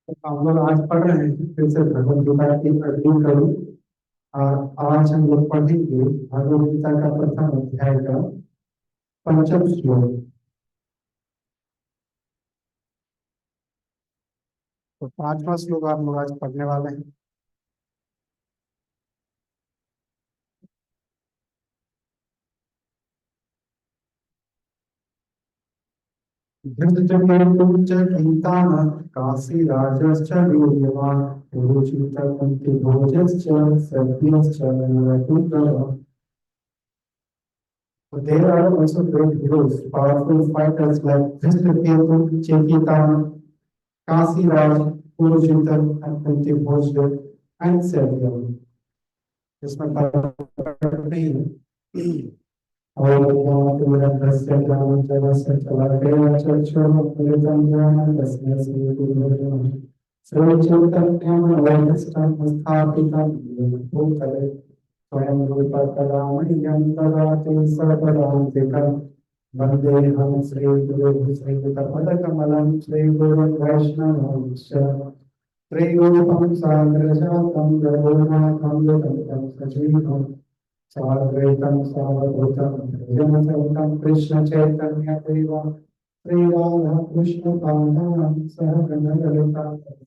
हम लोग आज पढ़ रहे हैं फिर से भगवद गीता की अगली कड़ी। और आज हम लोग पढ़ेंगे भगवद गीता का प्रथम अध्याय का पंचम श्लोक। तो पांचवा श्लोक आप लोग आज पढ़ने वाले हैं। धृतकेतुश्च कीर्तानः काशीराजश्च वीर्यवान् पुरुषितकुन्तिभोजश्च सत्यश्च नरकुलः। There are also great heroes, powerful fighters like Dhristaketu, Chekitan, Kasiraj, Purushittan, and Kuntibhojya, and Satyam. इसमें पढ़ते हैं और ज्ञानस्य ज्ञानजलस्य चलकेन चक्षुरुन्मिलितं ज्ञानं तस्मै श्रीगुरुवे श्रीचैतन्यं वैष्णवं स्थापितं येन भूतले स्वयं रूपकलामयं ददाति सर्वदान्तिकं वन्देऽहं श्रीगुरुं श्रीयुतपदकमलं श्रीगुरुं वैष्णवंश्च श्रीरूपं साग्रजातं रघुनाथं यतं सजीवम् साद्वैतं सावधूतं जगन्नाथं कृष्ण चैतन्य देवं श्रीराधा कृष्ण पादां सह गणललिता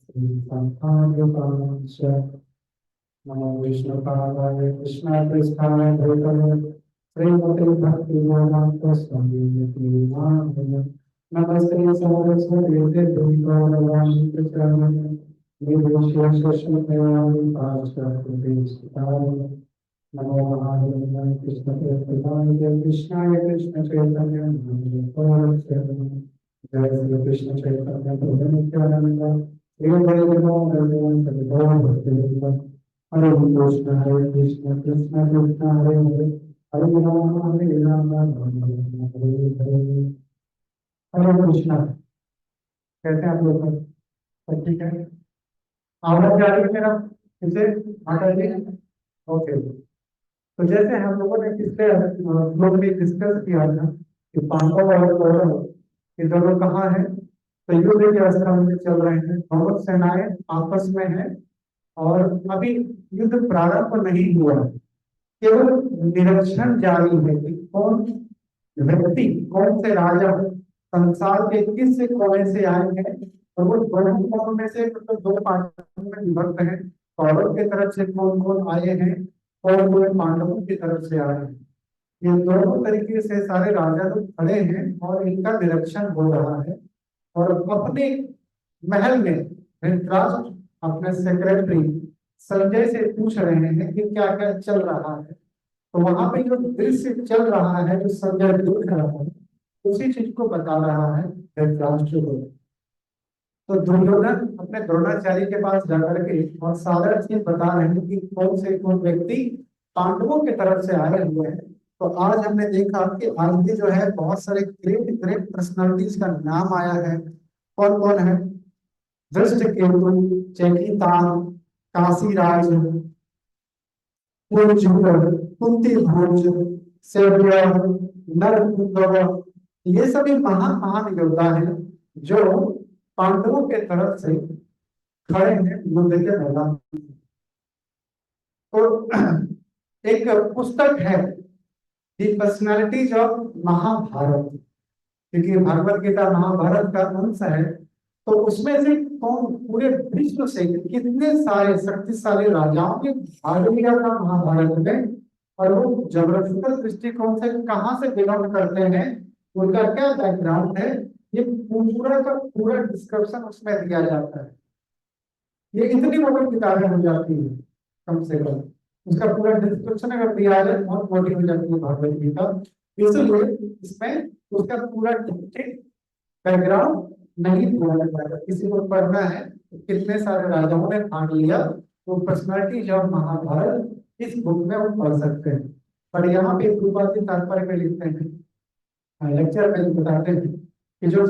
संस्थानपांच नमो विष्णुपादाय कृष्ण पृष्ठाय भूतले श्रीमते भक्ति वेदांत स्वामी नाम नमस्ते सरस्वती देवी गौरवाणी प्रचारिणे निर्विशेष शून्यवादी पाश्चात्य नमो महादेवाय कृष्ण प्रेमाय कृष्णाय कृष्ण चैतन्य जय श्री कृष्ण चैतन्य प्रभु नित्यानंद श्री हरे कृष्ण कृष्ण कृष्ण हरे हरे हरे राम हरे हरे। हरे कृष्ण। कैसे आप लोग सब ठीक है? आवाज जा रही है मेरा? इसे हटा दिए? ओके। तो जैसे हम लोगों ने पिछले लोग भी डिस्कस किया था कि पांडव और कौरव ये दोनों कहाँ हैं, तो युद्ध के अवस्था में चल रहे हैं, दोनों सेनाएं आपस में हैं और अभी युद्ध प्रारंभ नहीं हुआ है, केवल निरीक्षण जारी है कि कौन व्यक्ति कौन से राजा संसार के किस कोने से आए हैं। और वो दोनों कोनों में से मतलब दो पार्टियों में विभक्त है, कौरव की तरफ से कौन कौन आए हैं और वो पांडवों की तरफ से आए हैं। ये दोनों तरीके से सारे राजा लोग खड़े हैं और इनका निरीक्षण हो रहा है। और अपने महल में धृतराष्ट्र अपने सेक्रेटरी संजय से पूछ रहे हैं कि क्या क्या चल रहा है। तो वहां पे जो दृश्य चल रहा है, जो संजय देख रहा है, उसी चीज को बता रहा है धृतराष्ट्र को। तो दुर्योधन अपने द्रोणाचार्य के पास जाकर के और सारा चीज बता रहे हैं कि कौन से कौन व्यक्ति पांडवों की तरफ से आए हुए हैं। तो आज हमने देखा कि आज भी जो है बहुत सारे ग्रेट ग्रेट पर्सनालिटीज का नाम आया है। कौन कौन है? धृष्टकेतु, चेकितान, काशीराज, कुंती भोज, सेव्य, नरकुंगव, ये सभी महान महान योद्धा हैं जो पांडवों के तरफ से खड़े हैं युद्ध के मैदान में। तो एक पुस्तक है दी पर्सनालिटीज ऑफ महाभारत, क्योंकि भगवत गीता महाभारत का अंश है। तो उसमें से कौन पूरे विश्व से कितने सारे शक्तिशाली राजाओं ने भाग लिया था महाभारत में, और वो ज्योग्राफिकल दृष्टिकोण से कहाँ से बिलोंग करते हैं, उनका क्या बैकग्राउंड है, ये पूरा का पूरा डिस्क्रिप्शन उसमें दिया जाता है। ये इतनी बड़ी किताबें हो जाती है, कम से कम उसका पूरा डिस्क्रिप्शन अगर दिया जाए बहुत मोटी हो जाती है भगवत गीता। इसलिए इसमें उसका पूरा बैकग्राउंड नहीं दिया जाता। किसी को पढ़ना है तो कितने सारे राजाओं ने भाग लिया, वो पर्सनालिटी जब महाभारत इस बुक में वो पढ़ सकते हैं। पर यहाँ पे कृपाति तात्पर्य में लिखते हैं, लेक्चर में बताते हैं कि जो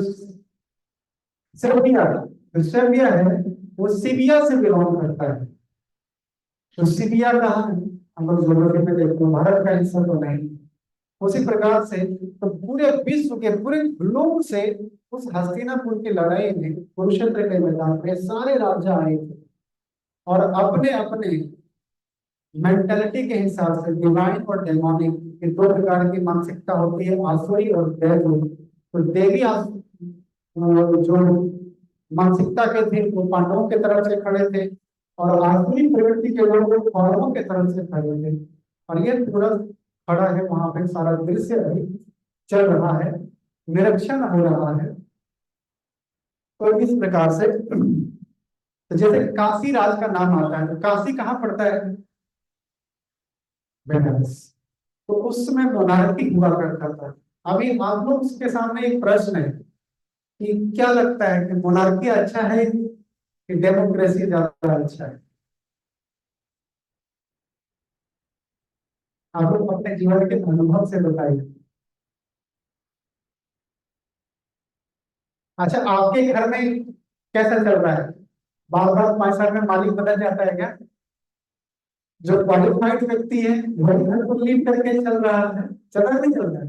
सर्बिया है वो सीबिया से बिलोंग करता है। तो सीबिया कहाँ है? हम लोग ज्योग्राफी में देखते हैं, भारत का हिस्सा तो नहीं। उसी प्रकार से तो पूरे विश्व के पूरे ग्लोब से उस हस्तिनापुर की लड़ाई में, कुरुक्षेत्र के मैदान में सारे राजा आए थे और अपने अपने मेंटेलिटी के हिसाब से, डिवाइन और डेमोनिक के दो प्रकार की मानसिकता होती है, आसुरी और दैवी। तो देवी जो मानसिकता के थे वो पांडवों के तरफ से खड़े थे और आसुरी प्रवृत्ति के लोग वो कौरवों के तरफ से खड़े थे। और ये पूरा खड़ा है वहां पे, सारा दृश्य अभी चल रहा है, निरीक्षण हो रहा है। तो इस प्रकार से तो जैसे काशी राज का नाम आता है, तो काशी कहाँ पड़ता है? बनारस। तो उस समय मोनार्की हुआ करता था। अभी आप लोग के सामने एक प्रश्न है कि क्या लगता है कि मोनार्की अच्छा है कि डेमोक्रेसी ज्यादा अच्छा है? आप लोग अपने जीवन के अनुभव से बताइए। अच्छा, आपके घर में कैसा चल रहा है? बार बार 5 साल में मालिक बदल जाता है क्या? जो क्वालिफाइड व्यक्ति है वही घर को लीड करके चल रहा है, चल रहा नहीं चल रहा है?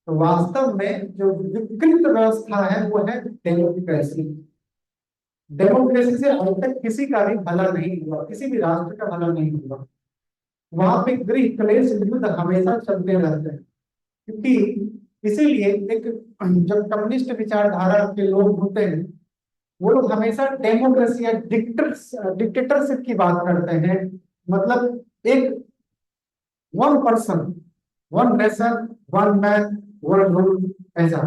तो वास्तव में जो विकृत व्यवस्था है वो है डेमोक्रेसी। डेमोक्रेसी से अब तक किसी का भी भला नहीं हुआ, किसी भी राष्ट्र का भला नहीं हुआ। वहां पे गृह क्लेश युद्ध हमेशा चलते रहते हैं, क्योंकि इसीलिए एक जब कम्युनिस्ट विचारधारा के लोग होते हैं वो लोग हमेशा डेमोक्रेसी या डिक्टेटरशिप की बात करते हैं। मतलब एक one person, one nation, one man, one rule, ऐसा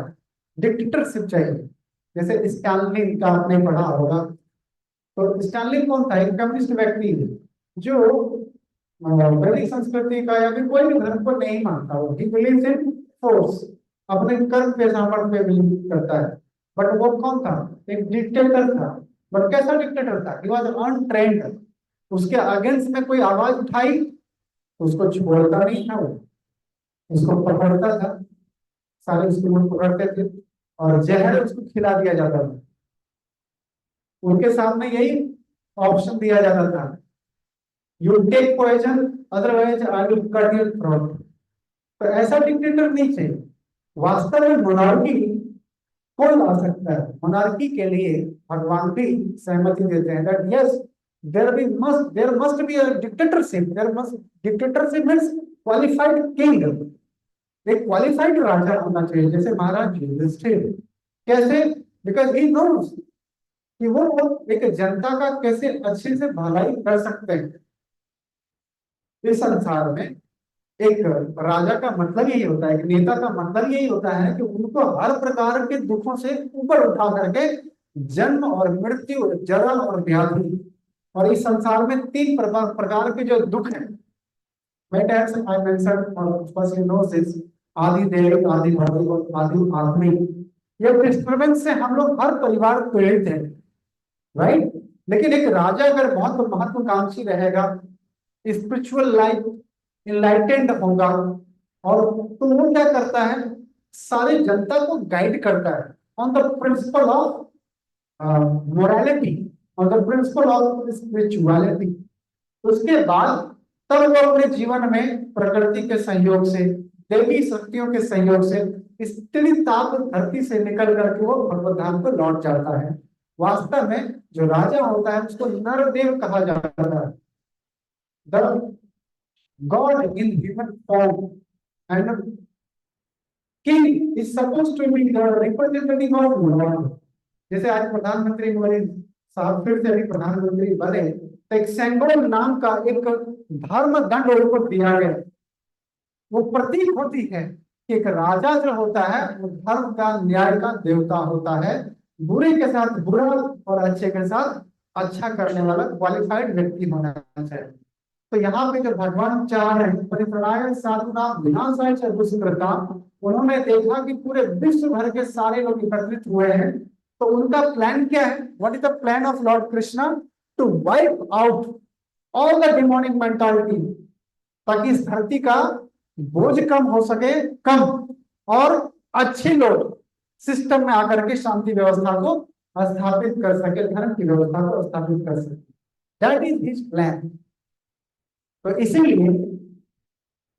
डिक्टेटरशिप चाहिए। जैसे स्टालिन का आपने पढ़ा होगा। तो स्टालिन कौन था? एक कम्युनिस्ट व्यक्ति है जो वैदिक संस्कृति का या फिर कोई भी धर्म को नहीं मानता। वो ही बिलीव्स इन फोर्स, अपने कर्म पे, सामर्थ्य पे बिलीव करता है। बट वो कौन था? एक डिक्टेटर था। बट कैसा डिक्टेटर था? He was untrained. उसके अगेंस्ट में कोई आवाज उठाई तो उसको छोड़ता नहीं था, वो उसको पकड़ता था। सारे उसके लोग पकड़ते थे और जहर उसको खिला दिया जाता था। उनके सामने यही ऑप्शन दिया जाता था, you take poison, otherwise I will cut your throat. तो ऐसा डिक्टेटर नहीं चाहिए। वास्तव में मोşarकी कौन ला सकता है? मोनार्की के लिए भगवान भी सहमति देते हैं that yes, there must be a dictatorship, there must dictatorship means qualified king. एक क्वालिफाइड राजा होना चाहिए, जैसे महाराज युधिष्ठिर। कैसे? बिकॉज ही नोस कि वो एक जनता का कैसे अच्छे से भलाई कर सकते हैं। इस संसार में एक राजा का मतलब यही होता है, एक नेता का मतलब यही होता है कि उनको हर प्रकार के दुखों से ऊपर उठा करके जन्म और मृत्यु, जरा और व्याधि, और इस संसार में 3 प्रकार के जो दुख हैं, I mention first you know this, आदि देव, आदि भौतिक और आदि आत्मिक। ये डिस्टर्बेंस से हम लोग हर परिवार पीड़ित है, राइट? लेकिन एक राजा अगर बहुत महत्वाकांक्षी रहेगा, स्पिरिचुअल लाइफ इनलाइटेंड होगा, और तो वो क्या करता है? सारी जनता को गाइड करता है on the principle of morality, on the principle of spirituality. उसके बाद तब वो अपने जीवन में प्रकृति के सहयोग से, देवी शक्तियों के सहयोग से, स्त्री ताप धरती से निकल करके वो भगवत धाम को लौट जाता है। वास्तव में जो राजा होता है उसको नरदेव कहा जाता है, the god in human form, and king is supposed to be the representative of lord. जैसे आज प्रधानमंत्री मोदी साहब फिर से अभी प्रधानमंत्री बने, तो एक सेंगोल नाम का एक धर्म दंड उनको दिया गया। वो प्रतीक होती है कि एक राजा जो होता है वो धर्म का, न्याय का देवता होता है। बुरे के साथ बुरा और अच्छे के साथ अच्छा करने वाला क्वालिफाइड व्यक्ति होना चाहिए। तो यहाँ पे जो भगवान चाह रहे हैं, परित्राणाय साधूनां विनाशाय च दुष्कृतां, उन्होंने देखा कि पूरे विश्व भर के सारे लोग एकत्रित हुए हैं, तो उनका प्लान क्या है? What is the plan of lord Krishna? To wipe out all the demonic mentality, ताकि इस धरती का बोझ कम हो सके, कम, और अच्छे लोग सिस्टम में आकर के शांति व्यवस्था को स्थापित कर सके, धर्म की व्यवस्था को स्थापित कर सके। That is his plan. तो इसीलिए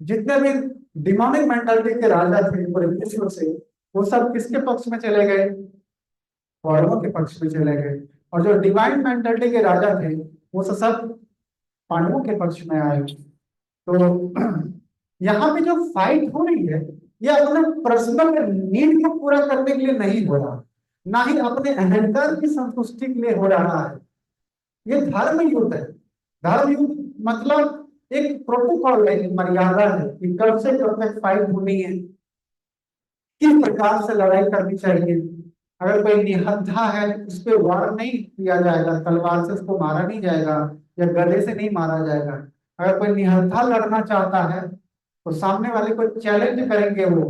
जितने भी डिमोनिक मेंटालिटी के राजा थे पूरे विश्व से, वो सब किसके पक्ष में चले गए? कौरवों के पक्ष में चले गए। और जो डिवाइन मेंटालिटी के राजा थे वो सब पांडवों के पक्ष में आए। तो यहाँ पे जो फाइट हो रही है ये अपने पर्सनल नीड को पूरा करने के लिए नहीं हो रहा, ना ही अपने अहंकार की संतुष्टि के लिए हो रहा है। ये धर्म युद्ध है। धर्म युद्ध मतलब एक प्रोटोकॉल है, एक मर्यादा है कि कब से कब तक फाइट होनी है, किस प्रकार से लड़ाई करनी चाहिए। अगर कोई निहत्था है उस पर वार नहीं किया जाएगा, तलवार से उसको मारा नहीं जाएगा या गदे से नहीं मारा जाएगा। अगर कोई निहत्था लड़ना चाहता है तो सामने वाले को चैलेंज करेंगे, वो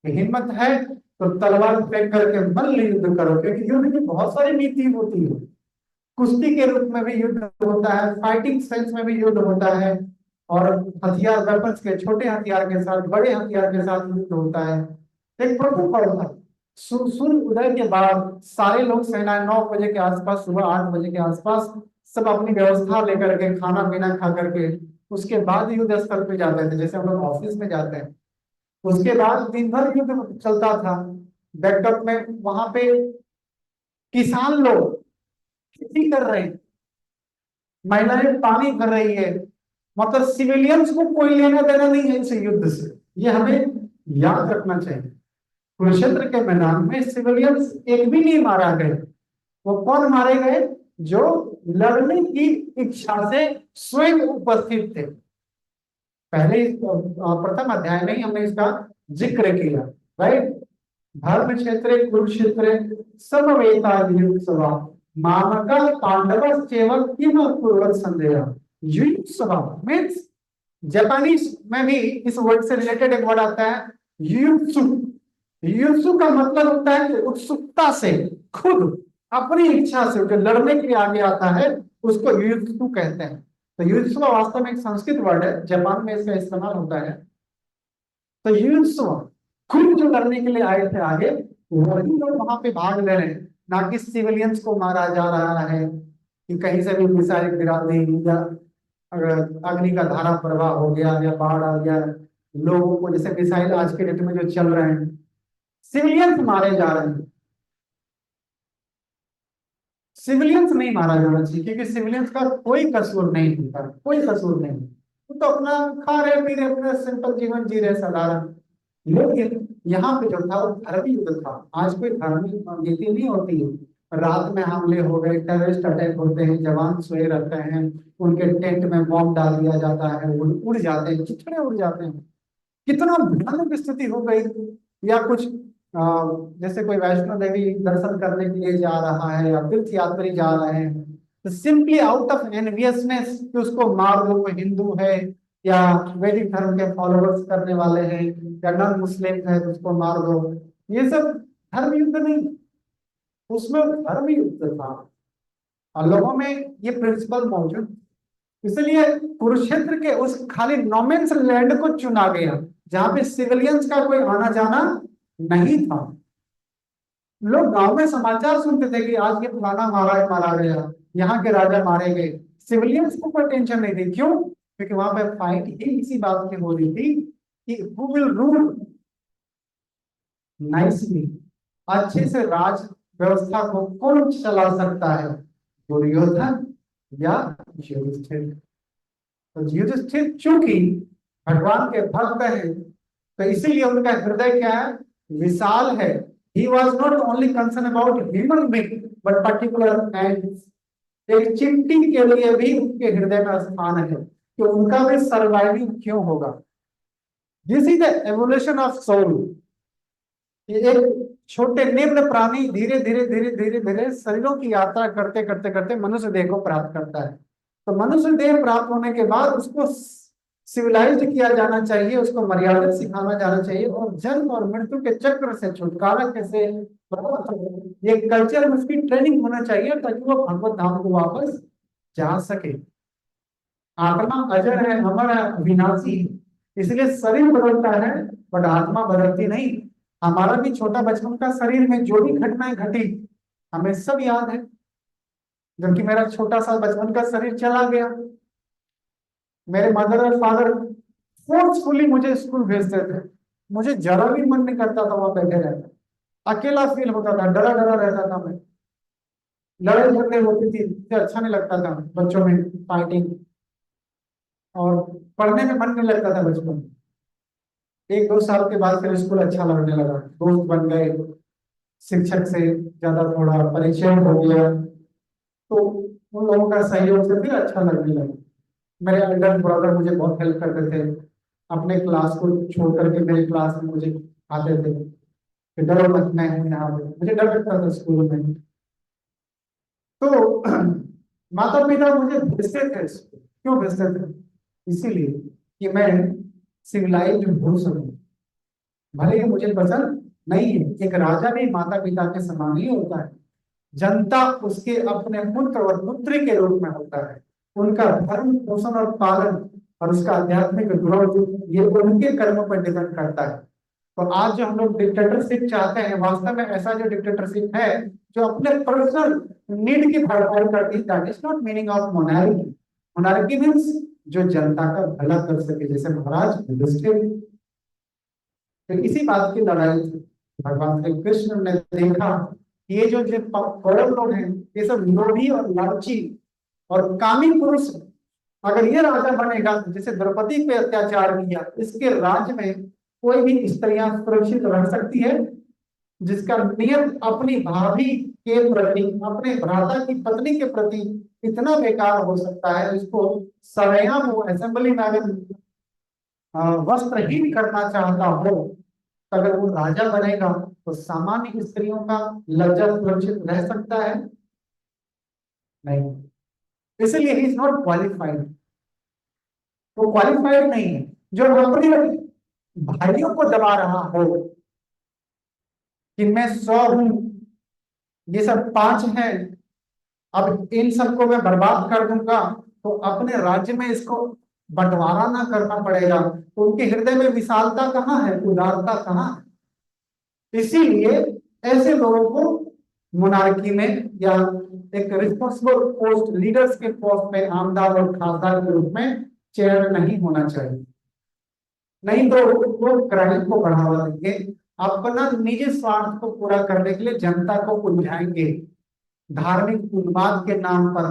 कि हिम्मत है तो तलवार फेंक करके मल्ल युद्ध करो, क्योंकि युद्ध की बहुत सारी नीति होती है। कुश्ती के रूप में भी युद्ध होता है, फाइटिंग सेंस में भी युद्ध होता है, और हथियार वेपन्स के, छोटे हथियार के साथ बड़े हथियार के साथ युद्ध होता है। एक प्रोटोकॉल था। सूर्य उदय के बाद सारे लोग सेनाएं 9 बजे के आसपास, सुबह 8 बजे के आसपास सब अपनी व्यवस्था लेकर के, खाना पीना खा करके उसके बाद युद्ध स्थल पे जाते थे, जैसे हम लोग ऑफिस में जाते हैं। उसके बाद दिन भर युद्ध चलता था। बैकअप में वहां पे किसान लोग खेती कर रहे हैं, महिलाएं पानी भर रही है, मतलब सिविलियंस को कोई लेना देना नहीं है इस युद्ध से। ये हमें याद रखना चाहिए। कुरुक्षेत्र के मैदान में सिविलियंस एक भी नहीं मारा गए। वो कौन मारे गए? जो लड़ने की इच्छा से स्वयं उपस्थित थे। पहले प्रथम अध्याय में ही हमने इसका जिक्र किया, राइट। धर्म क्षेत्र कुरुक्षेत्र समवेता युयुत्सवा मामका पांडव सेवक किम कुर्वत संदेह। युयुत्सवा मीन्स जापानीज में भी इस वर्ड से रिलेटेड एक वर्ड आता है युयुत्सु। युयुत्सु का मतलब होता है कि उत्सुकता से, खुद अपनी इच्छा से जो लड़ने के लिए आगे आता है उसको युयुत्सु कहते हैं। तो युयुत्सु वास्तव में एक संस्कृत वर्ड है, जापान में इसका इस्तेमाल होता है। तो युयुत्सु खुद जो लड़ने के लिए आए थे आगे, वही लोग वहां पे भाग ले रहे हैं, ना कि सिविलियंस को मारा जा रहा है कि कहीं से भी मिसाइल गिरा दी, या अगर अग्नि का धारा प्रवाह हो गया या बाढ़ आ गया, लोगों को जैसे मिसाइल आज के डेट में जो चल रहे हैं, सिविलियंस मारे जा रहे हैं। सिविलियंस नहीं मारा जाना चाहिए, क्योंकि सिविलियंस का कोई कसूर नहीं होता, कोई कसूर नहीं। वो तो अपना खा रहे पी रहे, अपना सिंपल जीवन जी रहे साधारण। लेकिन यहाँ पे जो था वो धर्मी युद्ध था। आज कोई धार्मिक नीति नहीं होती है। रात में हमले हो गए, टेररिस्ट अटैक होते हैं, जवान सोए रहते हैं, उनके टेंट में बॉम्ब डाल दिया जाता है, वो उड़ जाते हैं, चिथड़े उड़ जाते हैं। कितना भयानक स्थिति हो गई। या कुछ जैसे कोई वैष्णो देवी दर्शन करने के लिए जा रहा है या तीर्थ यात्री जा रहे हैं, तो सिंपली आउट ऑफ एनवियसनेस कि उसको मार दो, कोई हिंदू है या वैदिक धर्म के फॉलोअर्स करने वाले हैं या नॉन मुस्लिम है तो उसको मार दो, ये सब धर्म युद्ध नहीं, उसमें धर्म युद्ध था। और लोगों में ये प्रिंसिपल मौजूद, इसलिए कुरुक्षेत्र के उस खाली नोमेंस लैंड को चुना गया जहां पे सिविलियंस का कोई आना जाना नहीं था। लोग गांव में समाचार सुनते थे कि आज ये फलाना महाराज मारा गया, यहाँ के राजा मारे गए। सिविलियंस को कोई टेंशन नहीं थी। क्यों? क्योंकि वहां पे फाइट ही इसी बात की हो रही थी कि हु विल रूल नाइसली, अच्छे से राज व्यवस्था को कौन चला सकता है, दुर्योधन या युधिष्ठिर। तो युधिष्ठिर चूंकि भगवान के भक्त हैं, तो इसीलिए उनका हृदय क्या है? विशाल है। He was not only concerned about human being but particular ants। एक चिंटी के लिए भी उनके हृदय में स्थान है कि उनका भी सर्वाइविंग क्यों होगा। This is the evolution of soul. एक छोटे निम्न प्राणी धीरे धीरे धीरे धीरे धीरे शरीरों की यात्रा करते करते करते मनुष्य देह को प्राप्त करता है। तो मनुष्य देह प्राप्त होने के बाद उसको सिविलाइज्ड किया जाना चाहिए, उसको मर्यादित सिखाना जाना चाहिए, और जन्म और मृत्यु के चक्र से छुटकारा कैसे, ये कल्चर में उसकी ट्रेनिंग होना चाहिए ताकि वो भगवत धाम को वापस जा सके। आत्मा अजर है, अमर है, अविनाशी है, इसलिए शरीर बदलता है बट आत्मा बदलती नहीं। हमारा भी छोटा बचपन का शरीर में जो भी घटनाएं घटी हमें सब याद है, जबकि मेरा छोटा सा बचपन का शरीर चला गया। मेरे मदर और फादर फोर्सफुली मुझे स्कूल भेजते थे। मुझे जरा भी मन नहीं करता था वहां बैठे रहना, अकेला फील होता था, डरा डरा रहता था मैं। लड़ाई झगड़े होती थी, मुझे अच्छा नहीं लगता था बच्चों में फाइटिंग, और पढ़ने में मन नहीं लगता था बचपन में। 1-2 साल के बाद फिर स्कूल अच्छा लगने लगा, दोस्त बन गए, शिक्षक से ज्यादा थोड़ा परिचय हो गया, तो उन लोगों का सहयोग से फिर अच्छा लगने लगा। मेरे एल्डर ब्रदर मुझे बहुत हेल्प करते थे, अपने क्लास को छोड़ करके मेरे क्लास में मुझे आते थे कि डरो मत, मैं हूं यहाँ पे। मुझे डर लगता था स्कूल में, तो माता पिता मुझे भेजते थे स्कूल। क्यों भेजते थे? इसीलिए कि मैं सिविलाइज हो सकूं। भले ही मुझे पसंद नहीं है, एक राजा भी माता पिता के समान ही होता है। जनता उसके अपने पुत्र और पुत्री के रूप में होता है। उनका धर्म पोषण और पालन और उसका आध्यात्मिक ग्रोथ ये उनके कर्म पर डिपेंड करता है। तो आज जो हम लोग डिक्टेटरशिप चाहते हैं, वास्तव में ऐसा जो डिक्टेटरशिप है जो अपने पर्सनल नीड की भरपाई करती है, that is not meaning of monarchy. Monarchy means जो जनता का भला कर सके, जैसे महाराज युधिष्ठिर। तो इसी बात की लड़ाई थी। भगवान श्री कृष्ण ने देखा कि ये जो कौरव लोग हैं, ये सब लोभी और लालची और कामी पुरुष हैं। अगर ये राजा बनेगा तो जैसे द्रौपदी पे अत्याचार किया, इसके राज्य में कोई भी स्त्रियां सुरक्षित रह सकती है? जिसका नियत अपनी भाभी के प्रति, अपने भ्राता की पत्नी के प्रति इतना बेकार हो सकता है, इसको सरेआम वो असेंबली में अगर वस्त्रहीन करना चाहता हो, तो अगर वो राजा बनेगा तो सामान्य स्त्रियों का लज्जा सुरक्षित रह सकता है? नहीं। इसलिए ही इज नॉट क्वालिफाइड। वो क्वालिफाइड नहीं है। जो अपने भाइयों को दबा रहा हो कि मैं 100 हूं, ये सब 5 हैं, अब इन सबको मैं बर्बाद कर दूंगा, तो अपने राज्य में इसको बंटवारा ना करना पड़ेगा। तो उनके हृदय में विशालता कहाँ है, उदारता कहाँ है? इसीलिए ऐसे लोगों को मोनार्की में या एक रिस्पॉन्सिबल पोस्ट, लीडर्स के पोस्ट में आमदार और खासदार के रूप में चयन नहीं होना चाहिए। नहीं तो वो क्राइम को बढ़ावा देंगे, अपना निजी स्वार्थ को पूरा करने के लिए जनता को उलझाएंगे, धार्मिक उन्माद के नाम पर,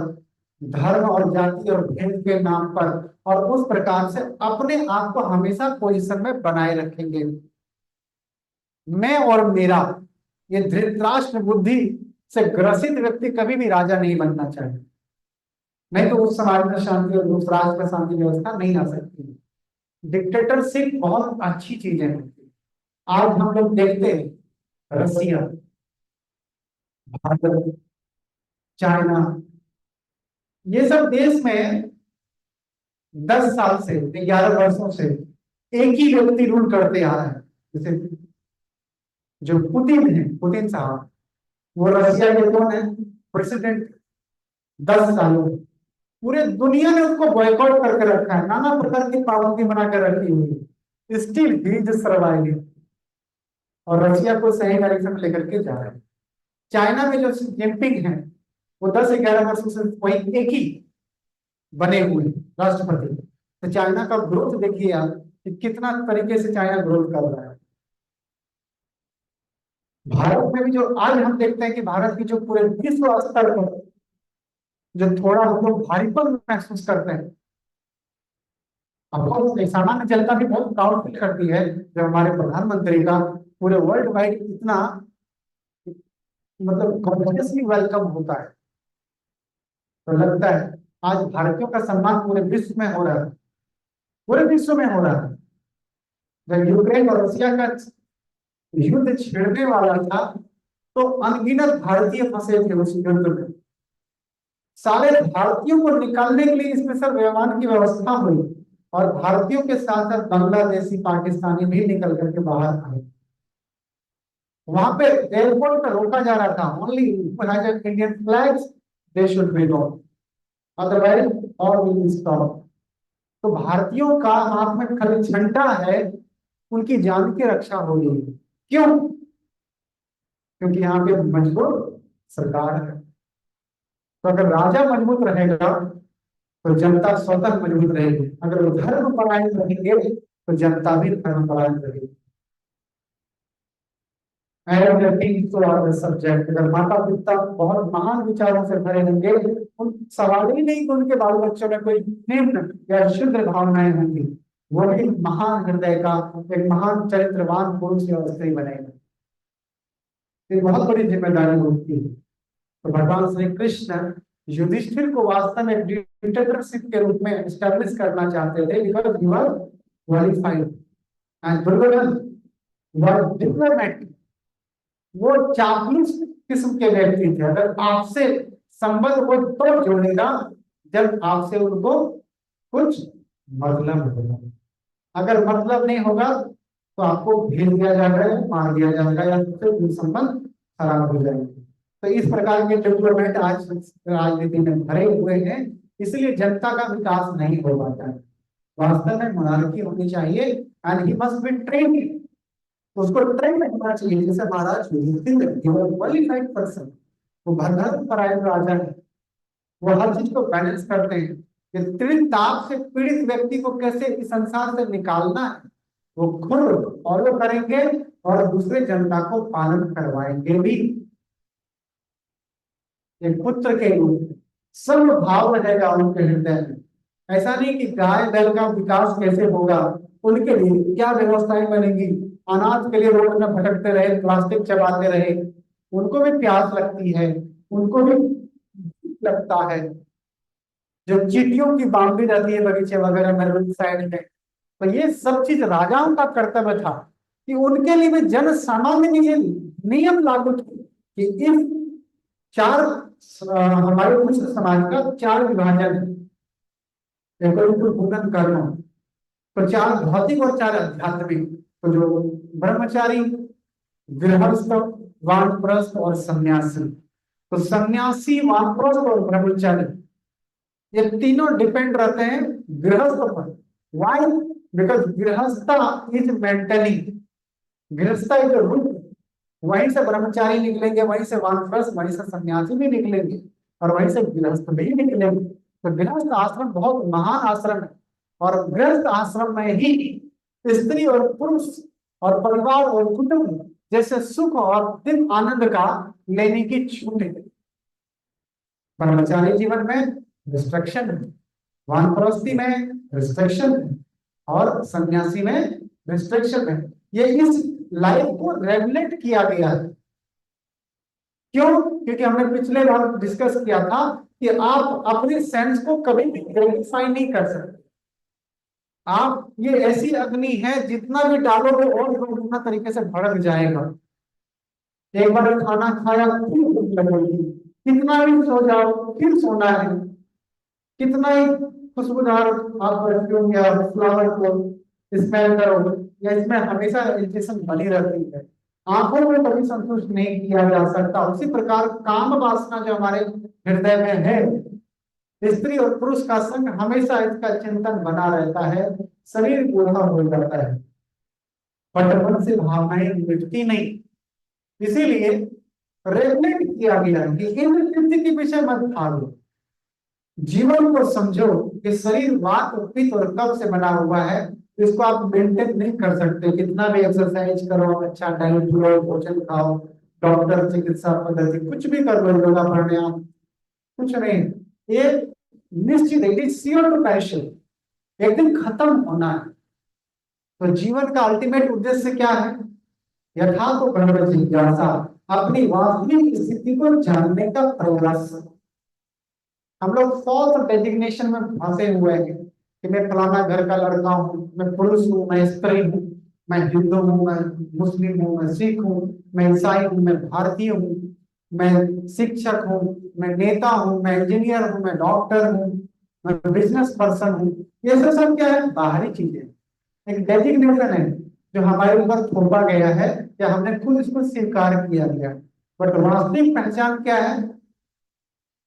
धर्म और जाति और भेद के नाम पर, और उस प्रकार से अपने आप को हमेशा पोजीशन में बनाए रखेंगे। मैं और मेरा, ये धृतराष्ट्र बुद्धि से ग्रसित व्यक्ति कभी भी राजा नहीं बनना चाहिए। नहीं तो उस समाज में शांति और उस राष्ट्र में शांति व्यवस्था नहीं आ सकती। डिक्टेटरशिप बहुत अच्छी चीज है। आज हम लोग देखते हैं रसिया, भारत, चाइना, ये सब देश में 10 साल से, 11 वर्षों से एक ही व्यक्ति रूल करते आ रहा है। जैसे जो पुतिन है, पुतिन साहब, वो रसिया के कौन है? प्रेसिडेंट। 10 सालों पूरे दुनिया ने उसको बॉयकॉट करके रखा है, नाना प्रकार की पाबंदी बना कर रखी हुई है, स्टिल ही इज सर्वाइविंग, और रशिया को सही डायरेक्शन में लेकर के जा रहा है। चाइना में जो जिनपिंग है, वो 10-11 वर्षों से वही एक ही बने हुए राष्ट्रपति। तो चाइना का ग्रोथ देखिए आप कि कितना तरीके से चाइना ग्रोथ कर रहा है। भारत में भी जो आज हम देखते हैं कि भारत की जो पूरे विश्व स्तर पर जो थोड़ा हम लोग भारीपन महसूस करते हैं, अब सामान्य जनता भी बहुत प्राउड फील करती है जब हमारे प्रधानमंत्री का पूरे वर्ल्ड वाइड इतना मतलब कॉन्शियसली वेलकम होता है। तो लगता है आज भारतीयों का सम्मान पूरे विश्व में हो रहा है, पूरे विश्व में हो रहा है। जब यूक्रेन और रशिया का युद्ध छिड़ने वाला था, तो अनगिनत भारतीय फंसे थे उस युद्ध में। सारे भारतीयों को निकालने के लिए स्पेशल विमान की व्यवस्था हुई, और भारतीयों के साथ साथ बांग्लादेशी, पाकिस्तानी भी निकल करके बाहर आए। वहां पे एयरपोर्ट पर रोका जा रहा था, only Indian flags they should be gone, otherwise all will stop. तो भारतीयों का हाथ में खाली झंडा है, उनकी जान की रक्षा हो रही है। क्यों? क्योंकि यहाँ पे मजबूत सरकार है। तो अगर राजा मजबूत रहेगा तो जनता स्वतः मजबूत रहेगी। अगर वो धर्म परायण रहेंगे तो जनता भी धर्मपरायण रहेगी। सब्जेक्ट अगर माता पिता बहुत महान विचारों से भरे होंगे, उन सवाल ही नहीं कि उनके बाल बच्चों में कोई निम्न या शुद्ध भावनाएं होंगी, वो एक महान हृदय का, एक महान चरित्रवान पुरुष या स्त्री बनेगा। ये बहुत बड़ी जिम्मेदारी होती है। तो भगवान श्री कृष्ण युधिष्ठिर को वास्तव में डिक्टेटरशिप के रूप में एस्टेब्लिश करना चाहते थे, because you are qualified, and Duryodhana was diplomat, वो चापलूस किस्म के व्यक्ति थे। अगर आपसे संबंध वो तो जोड़ेगा जब आपसे उनको कुछ मतलब होगा, अगर मतलब नहीं होगा तो आपको भेज दिया जाएगा, मार दिया जाएगा, या फिर संबंध खराब हो जाएंगे। तो इस प्रकार के डेवलपमेंट आज राजनीति में भरे हुए हैं, इसलिए जनता का विकास नहीं हो पाता है। वास्तव में मोनार्की होनी चाहिए, and he must be trained, उसको ट्रेन होना चाहिए। जैसे महाराज क्वालिफाइड पर्सन, वो धर्मपरायण राजा है, वो हर चीज को बैलेंस करते हैं कि त्रिताप से पीड़ित व्यक्ति को कैसे इस संसार से निकालना है, वो खुद फॉलो करेंगे और दूसरे जनता को पालन करवाएंगे भी। एक पुत्र के रूप में सब भाव रहेगा उनके हृदय में। ऐसा नहीं कि गाय बैल का विकास कैसे होगा, उनके लिए क्या व्यवस्थाएं बनेंगी, अनाज के लिए रोड में भटकते रहे, प्लास्टिक चबाते रहे, उनको भी प्यास लगती है, उनको भी लगता है। जो चींटियों की बाउंड्री रहती है बगीचे वगैरह में रोड साइड में, तो ये सब चीज राजाओं का कर्तव्य था कि उनके लिए भी जन सामान्य ने नियम लागू कि इस चार हमारे मुस्लिम समाज का चार विभाजन है, भूगन करना, तो चार भौतिक और चार आध्यात्मिक। तो जो ब्रह्मचारी, गृहस्थ, वानप्रस्थ और सन्यासी, तो सन्यासी, वानप्रस्थ और ब्रह्मचारी ये तीनों डिपेंड रहते हैं गृहस्थ पर। Why? Because grihastha is mentally, grihastha is root, वहीं से ब्रह्मचारी निकलेंगे, वहीं से वानप्रस्थ, वहीं से सन्यासी भी निकलेंगे, और वहीं से गृहस्थ भी निकलेंगे। तो गृहस्थ आश्रम बहुत महान आश्रम है, और गृहस्थ आश्रम में ही स्त्री और पुरुष और परिवार और कुटुंब जैसे सुख और दिव्य आनंद का लेने की छूट है। ब्रह्मचारी जीवन में रिस्ट्रिक्शन है, वानप्रस्थी में रिस्ट्रिक्शन है, और सन्यासी में रिस्ट्रिक्शन है। ये इस लाइफ को रेगुलेट किया गया है। क्यों? क्योंकि हमने पिछले बार डिस्कस किया था कि आप अपने सेंस को कभी भी ग्रेटिफाई नहीं कर सकते। आप ये ऐसी अग्नि है, जितना भी डालोगे और दुगना तरीके से भड़क जाएगा। एक बार खाना खाया फिर भूख लगेगी, कितना भी सो जाओ फिर सोना है, कितना ही खुशबूदार आप परफ्यूम या फ्लावर को स्मेल करो, या इसमें हमेशा इरिटेशन बनी रहती है, आंखों में कभी संतुष्ट नहीं किया जा सकता। उसी प्रकार काम वासना जो हमारे हृदय में है, स्त्री और पुरुष का संग हमेशा इसका चिंतन बना रहता है, शरीर बूढ़ा हो जाता है, बट मन से भावनाएं मिटती नहीं। इसीलिए रेगुलेट किया गया कि इन कृत्य के पीछे मत भागो, जीवन को समझो कि शरीर वात, पित्त और कफ से बना हुआ है, इसको आप मेंटेन नहीं कर सकते। कितना भी एक्सरसाइज करो, अच्छा डाइट लो, भोजन खाओ, डॉक्टर चिकित्सा पद्धति कुछ भी कर लो, योगा प्राणायाम, कुछ नहीं, ये निश्चित है, CO2 पैशन एक दिन खत्म होना है। तो जीवन का अल्टीमेट उद्देश्य क्या है? यथा तो ब्रह्म जिज्ञासा, अपनी वास्तविक स्थिति को जानने का प्रयास। हम लोग फॉल्स डेजिग्नेशन में फंसे हुए हैं कि मैं फलाना घर का लड़का हूँ, मैं पुरुष हूँ, मैं स्त्री हूँ, मैं हिंदू हूँ, मैं मुस्लिम हूँ, मैं सिख हूँ, मैं ईसाई हूँ, मैं भारतीय हूँ, मैं शिक्षक हूँ, मैं नेता हूँ, मैं इंजीनियर हूँ, मैं डॉक्टर हूँ, मैं बिजनेस पर्सन हूँ। ये सब क्या है? बाहरी चीजें, एक डेजिग्नेशन है जो हमारे ऊपर थोपा गया है, या हमने खुद इसको स्वीकार किया गया। बट वास्तविक पहचान क्या है?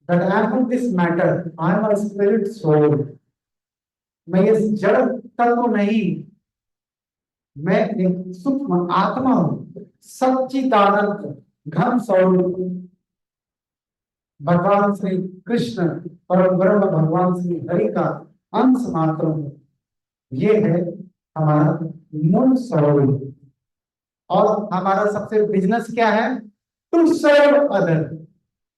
That I am of this matter, I am a spirit soul. मैं ये जड़ तत्व नहीं, मैं एक सूक्ष्म आत्मा हूँ, सच्चिदानंद घन स्वरूप भगवान श्री कृष्ण परम ब्रह्म भगवान श्री हरि का अंश मात्र हूँ। ये है हमारा मूल स्वरूप। और हमारा सबसे बिजनेस क्या है? To serve other.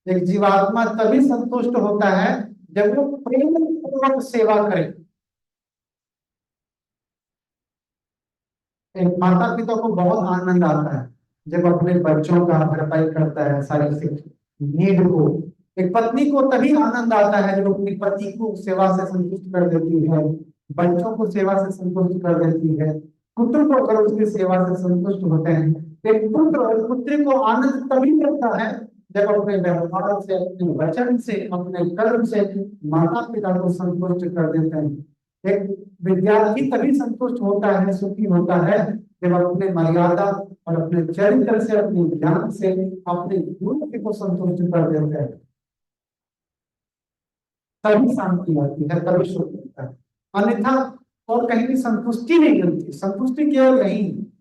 एक जीवात्मा तभी संतुष्ट होता है जब वो प्रेम पूर्वक सेवा करे। एक माता पिता को बहुत आनंद आता है जब अपने बच्चों का भरपाई करता है शारीरिक नीड को। एक पत्नी को तभी आनंद आता है जब अपने पति को सेवा से संतुष्ट कर देती है, बच्चों को सेवा से संतुष्ट कर देती है, पुत्र को अगर उसकी सेवा से संतुष्ट होते हैं। एक पुत्र और पुत्री को आनंद तभी मिलता है जब अपने व्यवहार से, अपने वचन से, अपने कर्म से माता पिता को संतुष्ट कर देते हैं। एक विद्यार्थी तभी संतुष्ट होता है, सुखी होता है जब अपने मर्यादा और अपने चरित्र से, अपने ज्ञान से, अपने गुरु को संतुष्ट कर देते हैं। तभी शांति आती है, तभी सुख मिलता है। अन्यथा और कहीं भी संतुष्टि नहीं मिलती। संतुष्टि केवल यही,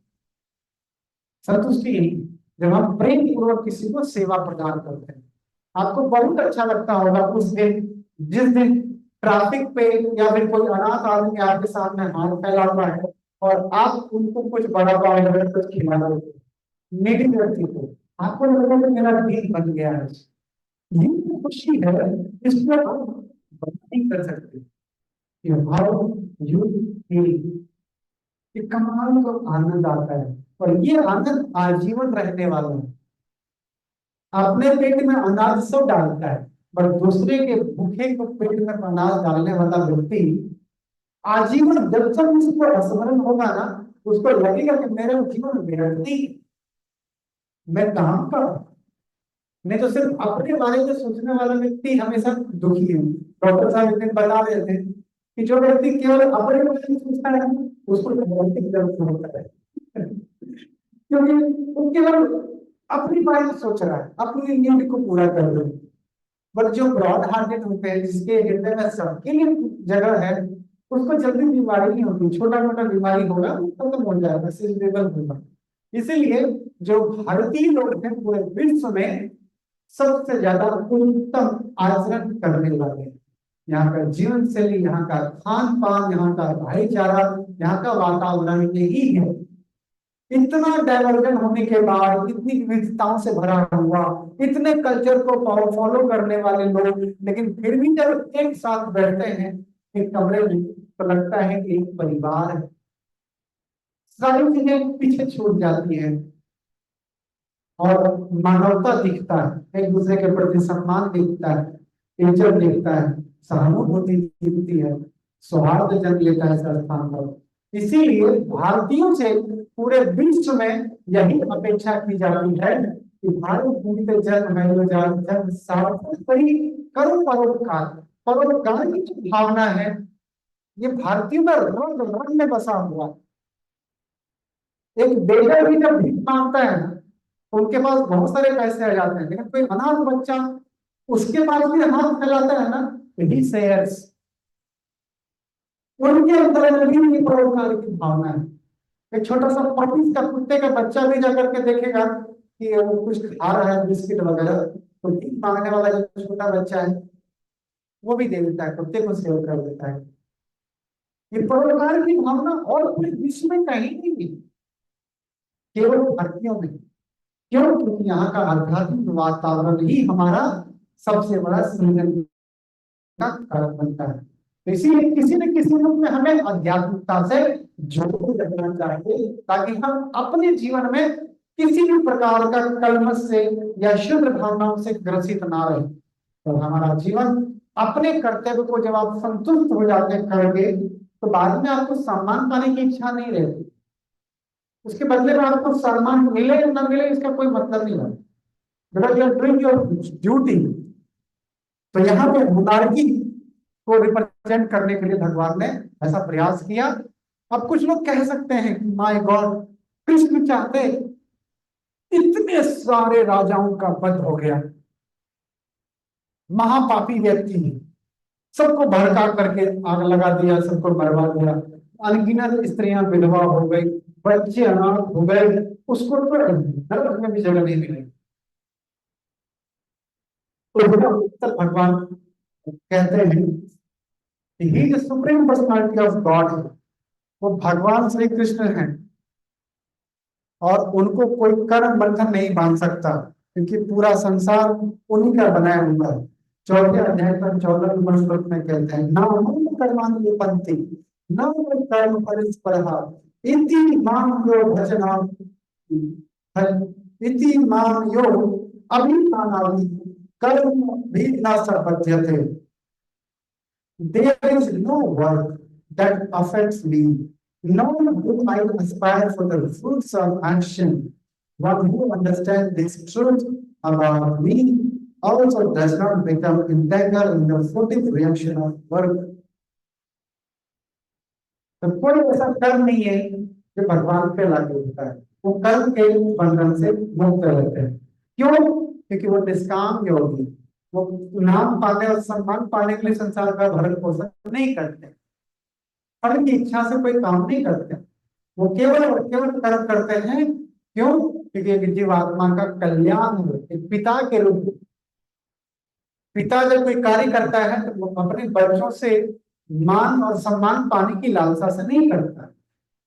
संतुष्टि यही जब हम प्रेम पूर्वक किसी को सेवा प्रदान करते हैं। आपको बहुत अच्छा लगता होगा उस दिन, जिस दिन ट्रैफिक पे या फिर कोई अनाथ आदमी आपके सामने हाथ फैला हुआ है और आप उनको कुछ बड़ा पाव कुछ खिला रहे हो, नीडी व्यक्ति को, आपको लगेगा कि मेरा दिल बन गया है। ये जो खुशी है, इसमें आप बयान नहीं कर सकते। ये भाव ये कमाल का आनंद आता है, और ये आनंद आजीवन रहने वाला है। अपने पेट में अनाज सब डालता है, पर दूसरे के भूखे को पेट में अनाज डालने वाला व्यक्ति आजीवन, जब तक उसको स्मरण होगा ना, उसको लगेगा कि मेरा जीवन व्यर्थी, मैं काम का। नहीं तो सिर्फ अपने बारे में सोचने वाला व्यक्ति हमेशा दुखी है। डॉक्टर साहब एक दिन बता रहे थे कि जो व्यक्ति केवल अपने बारे में सोचता है उसको भौतिक दर्द होता है। क्योंकि वो केवल अपनी बारे में सोच रहा है, अपनी नीड को पूरा कर रहा है। बट जो ब्रॉड हार्टेड होते हैं, जिसके हृदय में सबके लिए जगह है, उसको जल्दी बीमारी नहीं होती। छोटा मोटा बीमारी होगा खत्म हो जाएगा, सीजनेबल होगा। इसीलिए जो भारतीय लोग हैं पूरे विश्व में सबसे ज्यादा उत्तम आचरण करने वाले हैं। यहाँ का जीवन शैली, यहाँ का खान पान, यहाँ का भाईचारा, यहाँ का वातावरण यही है। इतना डाइवर्जन होने के बाद, इतनी विविधताओं से भरा हुआ, इतने कल्चर को फॉलो करने वाले लोग, लेकिन फिर भी जब एक साथ बैठते हैं एक कमरे में तो लगता है कि एक परिवार है। सारी चीजें पीछे छूट जाती है और मानवता दिखता है, एक दूसरे के प्रति सम्मान दिखता है, इज्जत दिखता है, सहानुभूति दिखती है, सौहार्द जन्म लेता है संस्थान पर। इसीलिए भारतीयों से पूरे विश्व में यही अपेक्षा की जाती है कि भारत भूमि पे जन्म है, जन्म सार्थक करी, करो परोपकार। परोपकार की जो भावना है ये भारतीयों में रग रग में बसा हुआ है। एक बेगर भी जब भीख मांगता है ना, उनके पास बहुत सारे पैसे आ जाते हैं, लेकिन कोई अनाथ बच्चा उसके पास भी हाथ फैलाता है ना, ही शेयर्स। उनके अंदर भी परोपकार की भावना है। एक छोटा सा पपीज का, कुत्ते का बच्चा भी जाकर के देखेगा कि वो कुछ खा रहा है बिस्किट वगैरह, तो भीख मांगने वाला जो छोटा बच्चा है वो भी दे देता है, कुत्ते को सेव कर देता है। ये परोपकार की भावना और पूरे विश्व में कहीं नहीं है, केवल भारतीयों में। क्यों? क्योंकि यहाँ का आध्यात्मिक वातावरण ही हमारा सबसे बड़ा संगठन का कारण बनता है। तो इसीलिए किसी न किसी रूप में हमें आध्यात्मिकता से जोड़ रखना चाहिए, ताकि हम अपने जीवन में किसी भी प्रकार का कलमश से या शुद्ध भावनाओं से ग्रसित ना रहे। तो हमारा जीवन अपने कर्तव्य को जब आप संतुष्ट हो जाते करोगे तो बाद में आपको सम्मान पाने की इच्छा नहीं रहती। उसके बदले में आपको सम्मान मिले या ना मिले इसका कोई मतलब नहीं है, because you are doing your duty. तो यहाँ पे मोनार्की को रिप्रेजेंट करने के लिए भगवान ने ऐसा प्रयास किया। अब कुछ लोग कह सकते हैं कि माय गॉड, कृष्ण चाहते इतने सारे राजाओं का वध हो गया, महापापी व्यक्ति है, सबको भड़का करके आग लगा दिया, सबको मरवा दिया, अनगिनत स्त्रियां विधवा हो गई, बच्चे अनाथ हो गए, उसको तो नरक में भी जगह नहीं मिली। तो उत्तर भगवान कहते हैं he the supreme personality of God, वो भगवान श्री कृष्ण हैं और उनको कोई कर्म बंधन नहीं बांध सकता, क्योंकि पूरा संसार उन्हीं का बनाया हुआ है। चौथे अध्याय पर 14 श्लोक में कहते हैं, ना मम कर्माणि लिपन्ति न मम कर्म परिस्परहा इति माम यो भजना इति माम यो अभिमानादि कर्म भी न संपद्यते। There is no work that affects me, nor do I aspire for the fruits of action. One who understands this truth about me also does not become entangled in the furtive reaction of work. तो कोई ऐसा कर्म नहीं है जो भगवान पे लागू होता है, वो कर्म के बंधन से मुक्त रहते हैं। क्यों? क्योंकि वो निष्काम योगी, वो नाम पाने और सम्मान पाने के लिए संसार का भरण पोषण नहीं करते, फल की इच्छा से कोई काम नहीं करते, वो केवल और केवल कर्म करते हैं। क्यों? क्योंकि एक जीवात्मा का कल्याण हो, एक पिता के रूप में। पिता जब कोई कार्य करता है तो वो अपने बच्चों से मान और सम्मान पाने की लालसा से नहीं करता,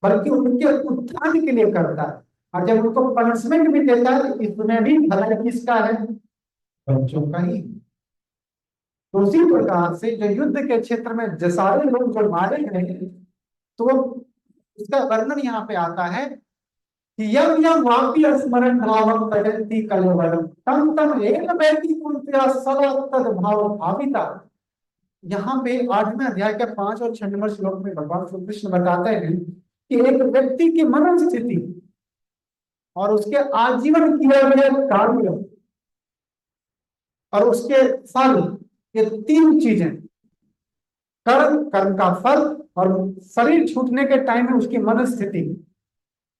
बल्कि उनके उत्थान के लिए करता है। और जब उनको पनिशमेंट भी देता है तो इसमें भी भलाई किसका है? बच्चों का ही। तो उसी प्रकार से जो युद्ध के क्षेत्र में सारे लोग जो मारे गए, तो इसका वर्णन यहाँ पे आता है कि यम यम वापि स्मरण भावम तजन्ति कलेवरम तम तम एक व्यक्ति कुंत्या सदा तद भाव भाविता। यहाँ पे 8वें अध्याय के 5 और 6 नंबर श्लोक में भगवान श्री कृष्ण बताते हैं कि एक व्यक्ति की मनोस्थिति और उसके आजीवन किए हुए कार्य और उसके फल, ये 3 चीजें, कर्म, कर्म का फल और शरीर छूटने के टाइम में उसकी मनस्थिति,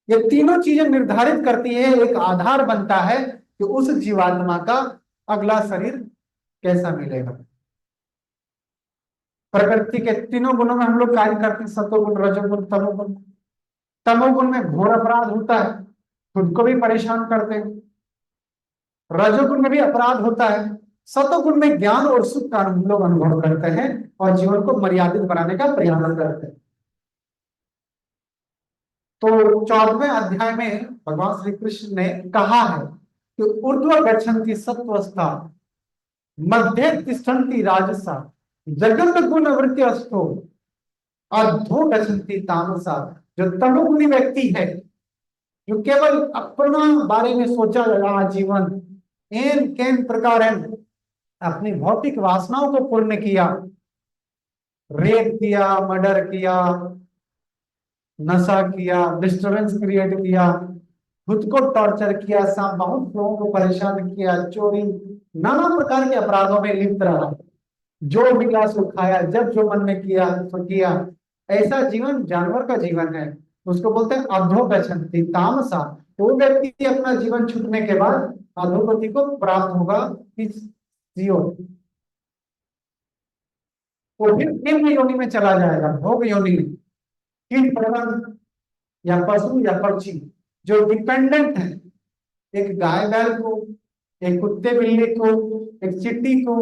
ये तीनों चीजें निर्धारित करती है, एक आधार बनता है कि उस जीवात्मा का अगला शरीर कैसा मिलेगा। प्रकृति के तीनों गुणों में हम लोग कार्य करते हैं, सतोगुण, रजोगुण, तमोगुण। तमोगुण में घोर अपराध होता है, खुद को भी परेशान करते हैं। रजोगुण में भी अपराध होता है। सतोगुण में ज्ञान और सुख का हम लोग अनुभव करते हैं और जीवन को मर्यादित बनाने का प्रयास करते हैं। तो 14वें अध्याय में भगवान श्री कृष्ण ने कहा है कि ऊर्ध्व गच्छन्ति सत्वस्था मध्य तिष्ठन्ति राजसा जगत गुण वृत्तिस्थो अधो गच्छन्ति तामसा। जो तमोगुणी व्यक्ति है, जो केवल अपना बारे में सोचा रहा, जीवन एन केन प्रकार अपनी भौतिक वासनाओं को पूर्ण किया, रेप किया, मर्डर किया, नशा किया, डिस्टर्बेंस क्रिएट किया, खुद को टॉर्चर किया, बहुत लोगों को परेशान किया, चोरी, नाना प्रकार के अपराधों में लिप्त रहा, जो मिला सो खाया, जब जो मन में किया सो किया, ऐसा जीवन जानवर का जीवन है। उसको बोलते हैं अधोगच्छन्ति तामसा। तो वो व्यक्ति अपना जीवन छूटने के बाद अधोगति को प्राप्त होगा, इस जीवन वो फिर निम्न योनि में चला जाएगा, भोग योनि में। कीट पतंग या पशु या पक्षी जो डिपेंडेंट है, एक गाय बैल को, एक कुत्ते बिल्ली को, एक चिट्टी को,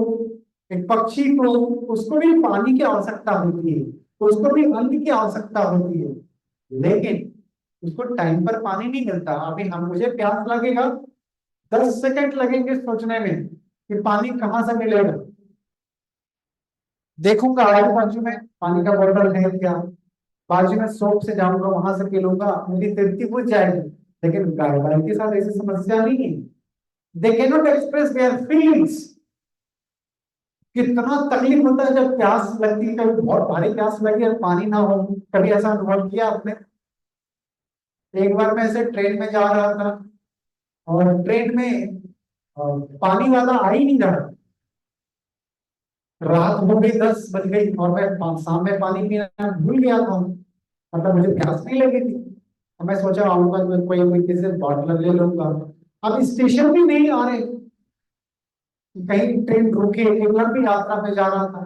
एक पक्षी को, उसको भी पानी की आवश्यकता होती है, उसको भी अन्न की आवश्यकता होती है, लेकिन उसको टाइम पर पानी नहीं मिलता। अभी हम मुझे प्यास लगेगा, 10 सेकंड लगेंगे सोचने में कि पानी कहाँ से मिलेगा। देखूंगा आजू बाजू में पानी का बोतल है क्या, बाजू में सोप से जाऊंगा, वहां से पी लूंगा, मेरी तृप्ति बुझ जाएगी। लेकिन गाय बैल के साथ ऐसी समस्या नहीं है। They can not express their feelings. कितना तकलीफ होता है जब प्यास लगती है, कभी बहुत भारी प्यास लगी और पानी ना हो। कभी ऐसा अनुभव किया आपने? एक बार मैं ऐसे ट्रेन में जा रहा था और ट्रेन में पानी वाला आ ही नहीं रहा। रात हो गई, 10 बज गई और मैं शाम में पानी पीना भूल गया था, मतलब मुझे प्यास नहीं लगी थी। अब मैं सोचा आऊंगा तो कोई किसी बॉटल ले लूंगा। अब स्टेशन भी नहीं आ रहे, कहीं ट्रेन रुके, एक लंबी यात्रा पे जा रहा था,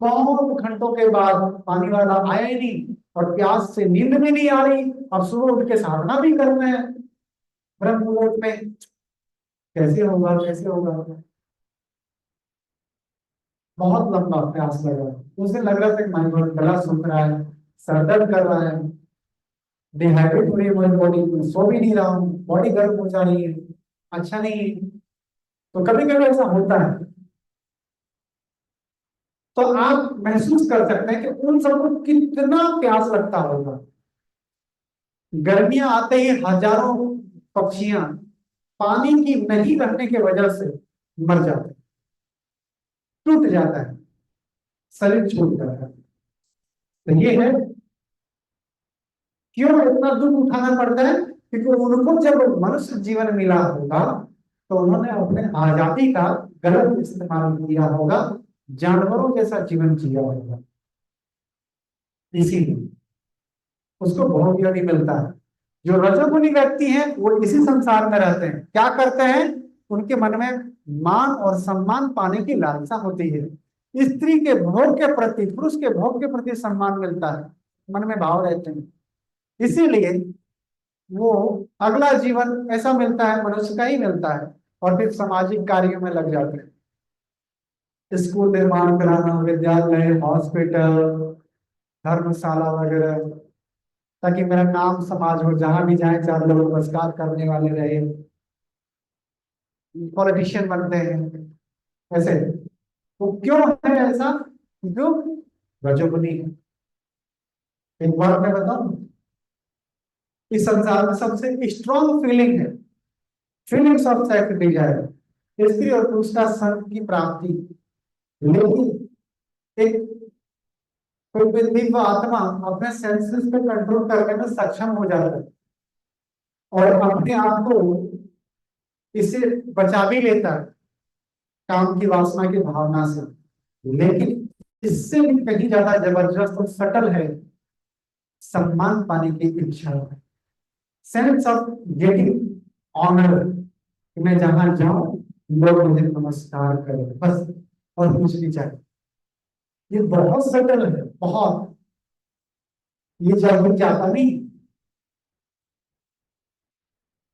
बहुत घंटों के बाद पानी वाला आया ही नहीं और प्यास से नींद भी नहीं आ रही। अब सुबह उठ के साधना भी करना है ब्रह्म मुहूर्त में, कैसे होगा कैसे होगा। बहुत लंबा प्यास लगा, उस दिन लग रहा था कि माई गॉड गला सूख रहा है, सर दर्द कर रहा है, डिहाइड्रेट हो रही है मेरी बॉडी, सो भी नहीं रहा हूँ, बॉडी गर्म हो जा रही है, अच्छा नहीं है। तो कभी कभी ऐसा होता है। तो आप महसूस कर सकते हैं कि उन सबको कितना प्यास लगता होगा। गर्मियां आते ही हजारों पक्षियां पानी की नहीं रहने की वजह से मर जाते हैं, टूट जाता है, शरीर छूट जाता है। तो ये है क्यों इतना दुख उठाना पड़ता है, क्योंकि उनको जब मनुष्य जीवन मिला होगा तो उन्होंने अपने आजादी का गलत इस्तेमाल किया होगा, जानवरों जैसा जीवन जिया होगा, इसीलिए उसको बहुत नहीं मिलता है। जो रजोगुनी व्यक्ति हैं वो इसी संसार में रहते हैं, क्या करते हैं, उनके मन में मान और सम्मान पाने की लालसा होती है। स्त्री के भोग के प्रति, पुरुष के भोग के प्रति सम्मान मिलता है, मन में भाव रहते हैं, इसीलिए वो अगला जीवन ऐसा मिलता है, मनुष्य का ही मिलता है, और फिर सामाजिक कार्यों में लग जाते हैं। स्कूल निर्माण कराना, विद्यालय, हॉस्पिटल, धर्मशाला वगैरह, ताकि मेरा नाम समाज हो, जहां भी जाए चार लोग नमस्कार करने वाले रहे। पॉलिटिशियन बनते हैं ऐसे। तो क्यों है ऐसा, जो रजोगुनी है। एक बात मैं बताऊं, इस संसार में सबसे स्ट्रॉन्ग फीलिंग है फीलिंग्स ऑफ सेक्स डिजायर, स्त्री और पुरुष का संग की प्राप्ति। लेकिन एक कोई भी दिव्य आत्मा अपने सेंसेस पे कंट्रोल करने में सक्षम हो जाता है और अपने आप को इससे बचा भी लेता है, काम की वासना की भावना से। लेकिन इससे भी कहीं ज्यादा जबरदस्त और सटल है सम्मान पाने की इच्छा, सेंस ऑफ गेटिंग ऑनर, कि मैं जहां जाऊं लोग मुझे नमस्कार करें बस, और कुछ नहीं चाहिए। ये बहुत सटल है, बहुत, ये जल्दी जाता नहीं,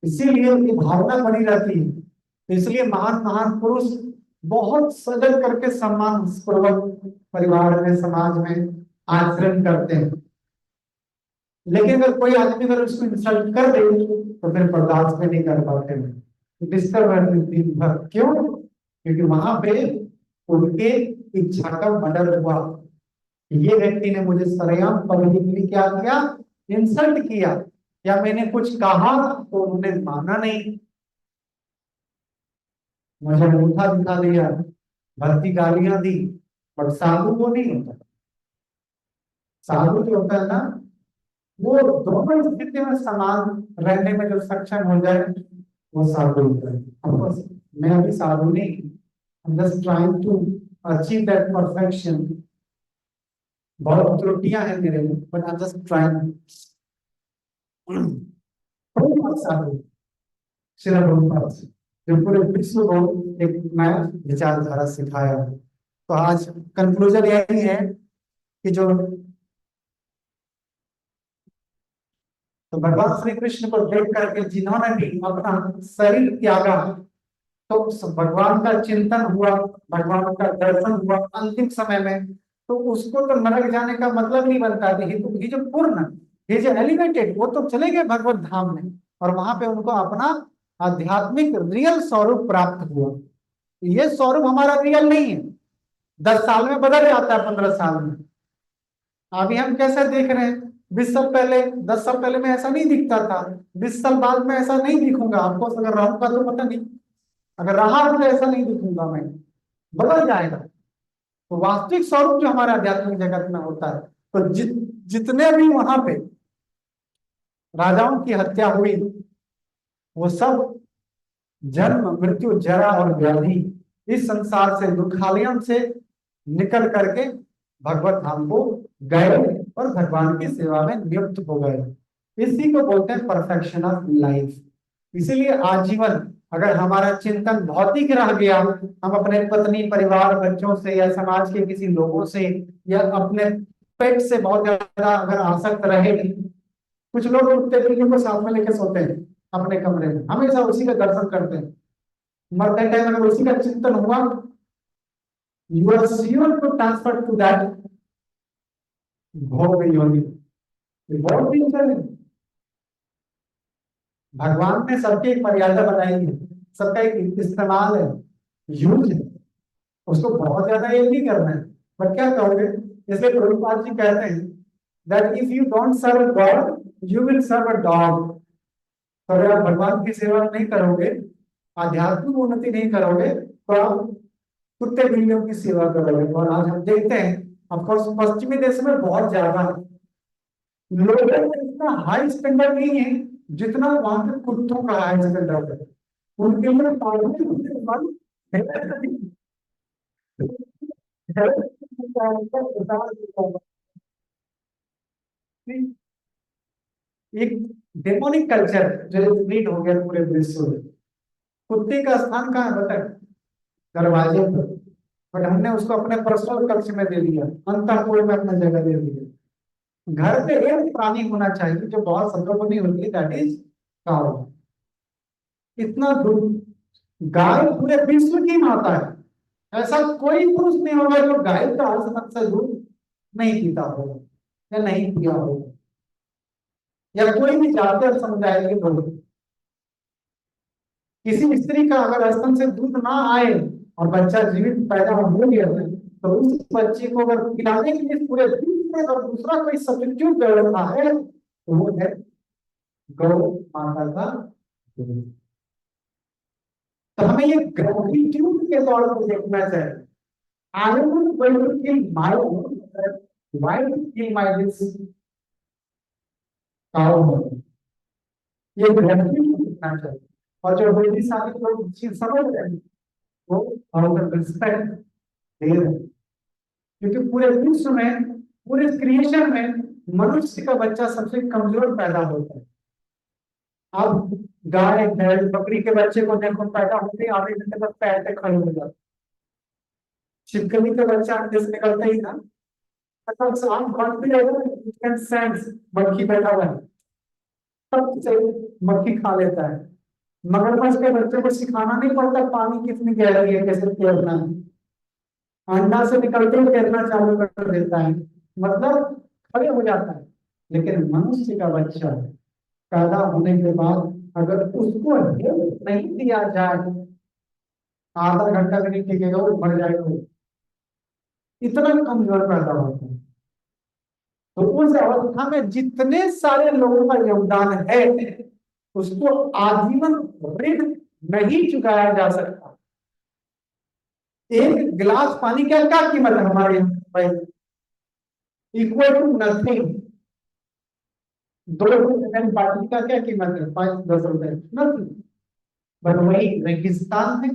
इसीलिए ये भावना बनी रहती है। इसलिए महान महान पुरुष बहुत सजग करके सम्मान पूर्वक परिवार में, समाज में आचरण करते हैं। लेकिन अगर कोई आदमी अगर उसको इंसल्ट कर दे तो फिर बर्दाश्त में नहीं कर पाते हैं, डिस्टर्ब रहते हैं दिन भर। क्यों? क्योंकि वहां पे उनके इच्छा का मर्डर हुआ। ये व्यक्ति ने मुझे सरेआम पब्लिकली क्या किया, इंसल्ट किया, या मैंने कुछ कहा तो उन्होंने माना नहीं, मुझे अंगूठा दिखा दिया, भर्ती गालियां दी। बट साधु वो नहीं होता। साधु जो होता है ना, वो दोनों स्थिति में समान रहने में जो सक्षम हो जाए वो साधु होता है। Of course, मैं अभी साधु नहीं, I'm just trying to achieve that perfection। बहुत त्रुटियां हैं मेरे में, but I'm just trying। साधु श्री प्रभुपाद से जो पूरे विश्व को एक नया विचारधारा सिखाया। तो आज कंक्लूजन यही है कि जो, तो भगवान श्री कृष्ण को देख करके जिन्होंने भी अपना शरीर त्यागा, तो उस भगवान का चिंतन हुआ, भगवान का दर्शन हुआ अंतिम समय में, तो उसको तो नरक जाने का मतलब नहीं बनता है। ये जो पूर्ण, ये जो एलिवेटेड, वो तो चले गए भगवत धाम में, और वहां पे उनको अपना आध्यात्मिक रियल स्वरूप प्राप्त हुआ। ये स्वरूप हमारा रियल नहीं है, 10 साल में बदल जाता है, 15 साल में। अभी हम कैसे देख रहे हैं, 20 साल पहले, 10 साल पहले में ऐसा नहीं दिखता था, 20 साल बाद में ऐसा नहीं दिखूंगा। आपको अगर रहूंगा तो पता नहीं, अगर रहा तो ऐसा नहीं दिखूंगा मैं, बदल जाएगा। तो वास्तविक स्वरूप जो हमारे आध्यात्मिक जगत में होता है, तो जितने भी वहां पे राजाओं की हत्या हुई, वो सब जन्म, मृत्यु, जरा और व्याधि, इस संसार से, दुखालयम से निकल करके भगवत धाम को गए और भगवान की सेवा में नियुक्त हो गए। इसी को बोलते हैं परफेक्शन ऑफ लाइफ। इसीलिए आजीवन अगर हमारा चिंतन भौतिक रह गया, हम अपने पत्नी, परिवार, बच्चों से, या समाज के किसी लोगों से, या अपने पेट से बहुत ज्यादा अगर आसक्त रहे, कुछ लोग कुत्ते बिल्लियों को साथ में लेकर सोते हैं अपने कमरे में, हमेशा उसी का दर्शन करते हैं। मरते टाइम अगर उसी का चिंतन हुआ, you are sure to transfer to that bhog yoni, ये बहुत डेंजर है। भगवान ने सबकी एक मर्यादा बनाई है, सबका एक इस्तेमाल है, यूज है, उसको बहुत ज्यादा ये नहीं करना है। बट क्या करोगे, इसलिए प्रभुपाद जी कहते हैं that if you don't serve God you will serve a dog. तो अगर आप भगवान की सेवा नहीं करोगे, आध्यात्मिक उन्नति नहीं करोगे, तो आप कुत्ते बिल्लियों की सेवा करोगे। और आज हम देखते हैं ऑफकोर्स पश्चिमी देश में बहुत ज्यादा लोगों में इतना हाई स्टैंडर्ड नहीं है जितना वहां के कुत्तों का हाई स्टैंडर्ड है। उनके लिए पालने के बाद एक डेमोनिक कल्चर जो स्प्लिट हो गया पूरे विश्व में। कुत्ते का स्थान कहाँ है बताए, दरवाजे पर। बट हमने उसको अपने पर्सनल कक्ष में दे दिया, अंतःपुर में अपना जगह दे दिया। घर पे एक प्राणी होना चाहिए जो बहुत संकल्पनीय होती है, दैट इज काउ। इतना दूध, गाय पूरे विश्व की माता है। ऐसा कोई पुरुष नहीं होगा जो गाय का हस्बैंड से दूध नहीं पीता होगा या नहीं पिया होगा, या कोई भी जातीय समुदाय के लोग। किसी स्त्री का अगर स्तन से दूध ना आए और बच्चा जीवित पैदा हो गया तो उस बच्चे को अगर पिलाने के लिए पूरे विश्व में और दूसरा कोई सब्स्टिट्यूट व्यवस्था है तो वो है गौ माता का दूध। तो हमें ये ग्रेटिट्यूड के तौर पर देखना चाहिए। I am not going to kill my own mother. Why to kill my this cow mother? ये ग्रेटिट्यूड देखना चाहिए। और जो बड़ी सारी लोग चीज समझ रहे हैं वो आउट ऑफ रिस्पेक्ट दे रहे हैं, क्योंकि पूरे विश्व में, पूरे क्रिएशन में मनुष्य का बच्चा सबसे कमजोर पैदा होता है। अब गाय भैंस बकरी के बच्चे को देखो, पैदा होते ही आधे घंटे तक पैर पे खड़े हो जाते। छिपकली का बच्चा अंडे से निकलता ही ना, मतलब आम कॉन्फिडेंस सेंस मक्खी बैठा हुआ है, सब से मक्खी खा लेता है। मगरमच्छ के बच्चे को सिखाना नहीं पड़ता पानी कितनी गहराई है, कैसे तैरना है, अंडा से निकलते ही तैरना चालू कर देता है, मतलब खड़े हो जाता है। लेकिन मनुष्य का बच्चा पैदा होने के बाद अगर उसको हेल्प नहीं दिया जाए, आधा घंटा भी नहीं टिकेगा, वो मर जाएगा। इतना कमजोर पैदा होता है। तो उस अवस्था में जितने सारे लोगों का योगदान है उसको आजीवन ऋण नहीं चुकाया जा सकता। एक गिलास पानी का क्या कीमत है हमारे भाई, इक्वल टू नथिंग। 2 पानी का क्या कीमत है, 5-10 रुपए, नथिंग। बट वही रेगिस्तान में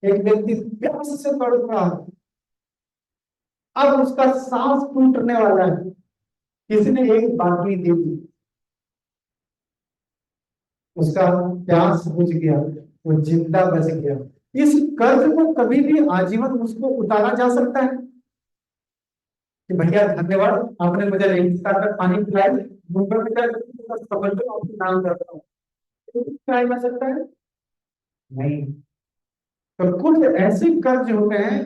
एक व्यक्ति प्यास से तड़प रहा है, अब उसका सांस टूटने वाला है, किसी ने एक बाटली दे दी, उसका प्यास बुझ गया, वो जिंदा बच गया। इस कर्ज को कभी भी आजीवन उसको उतारा जा सकता है कि भैया धन्यवाद आपने मुझे रेगिस्तान का पानी पिलाया, मुंबई में जाकर समझ लो आपको नाम करता हूँ, क्या जा सकता है? नहीं। तो कुछ ऐसे कर्ज होते हैं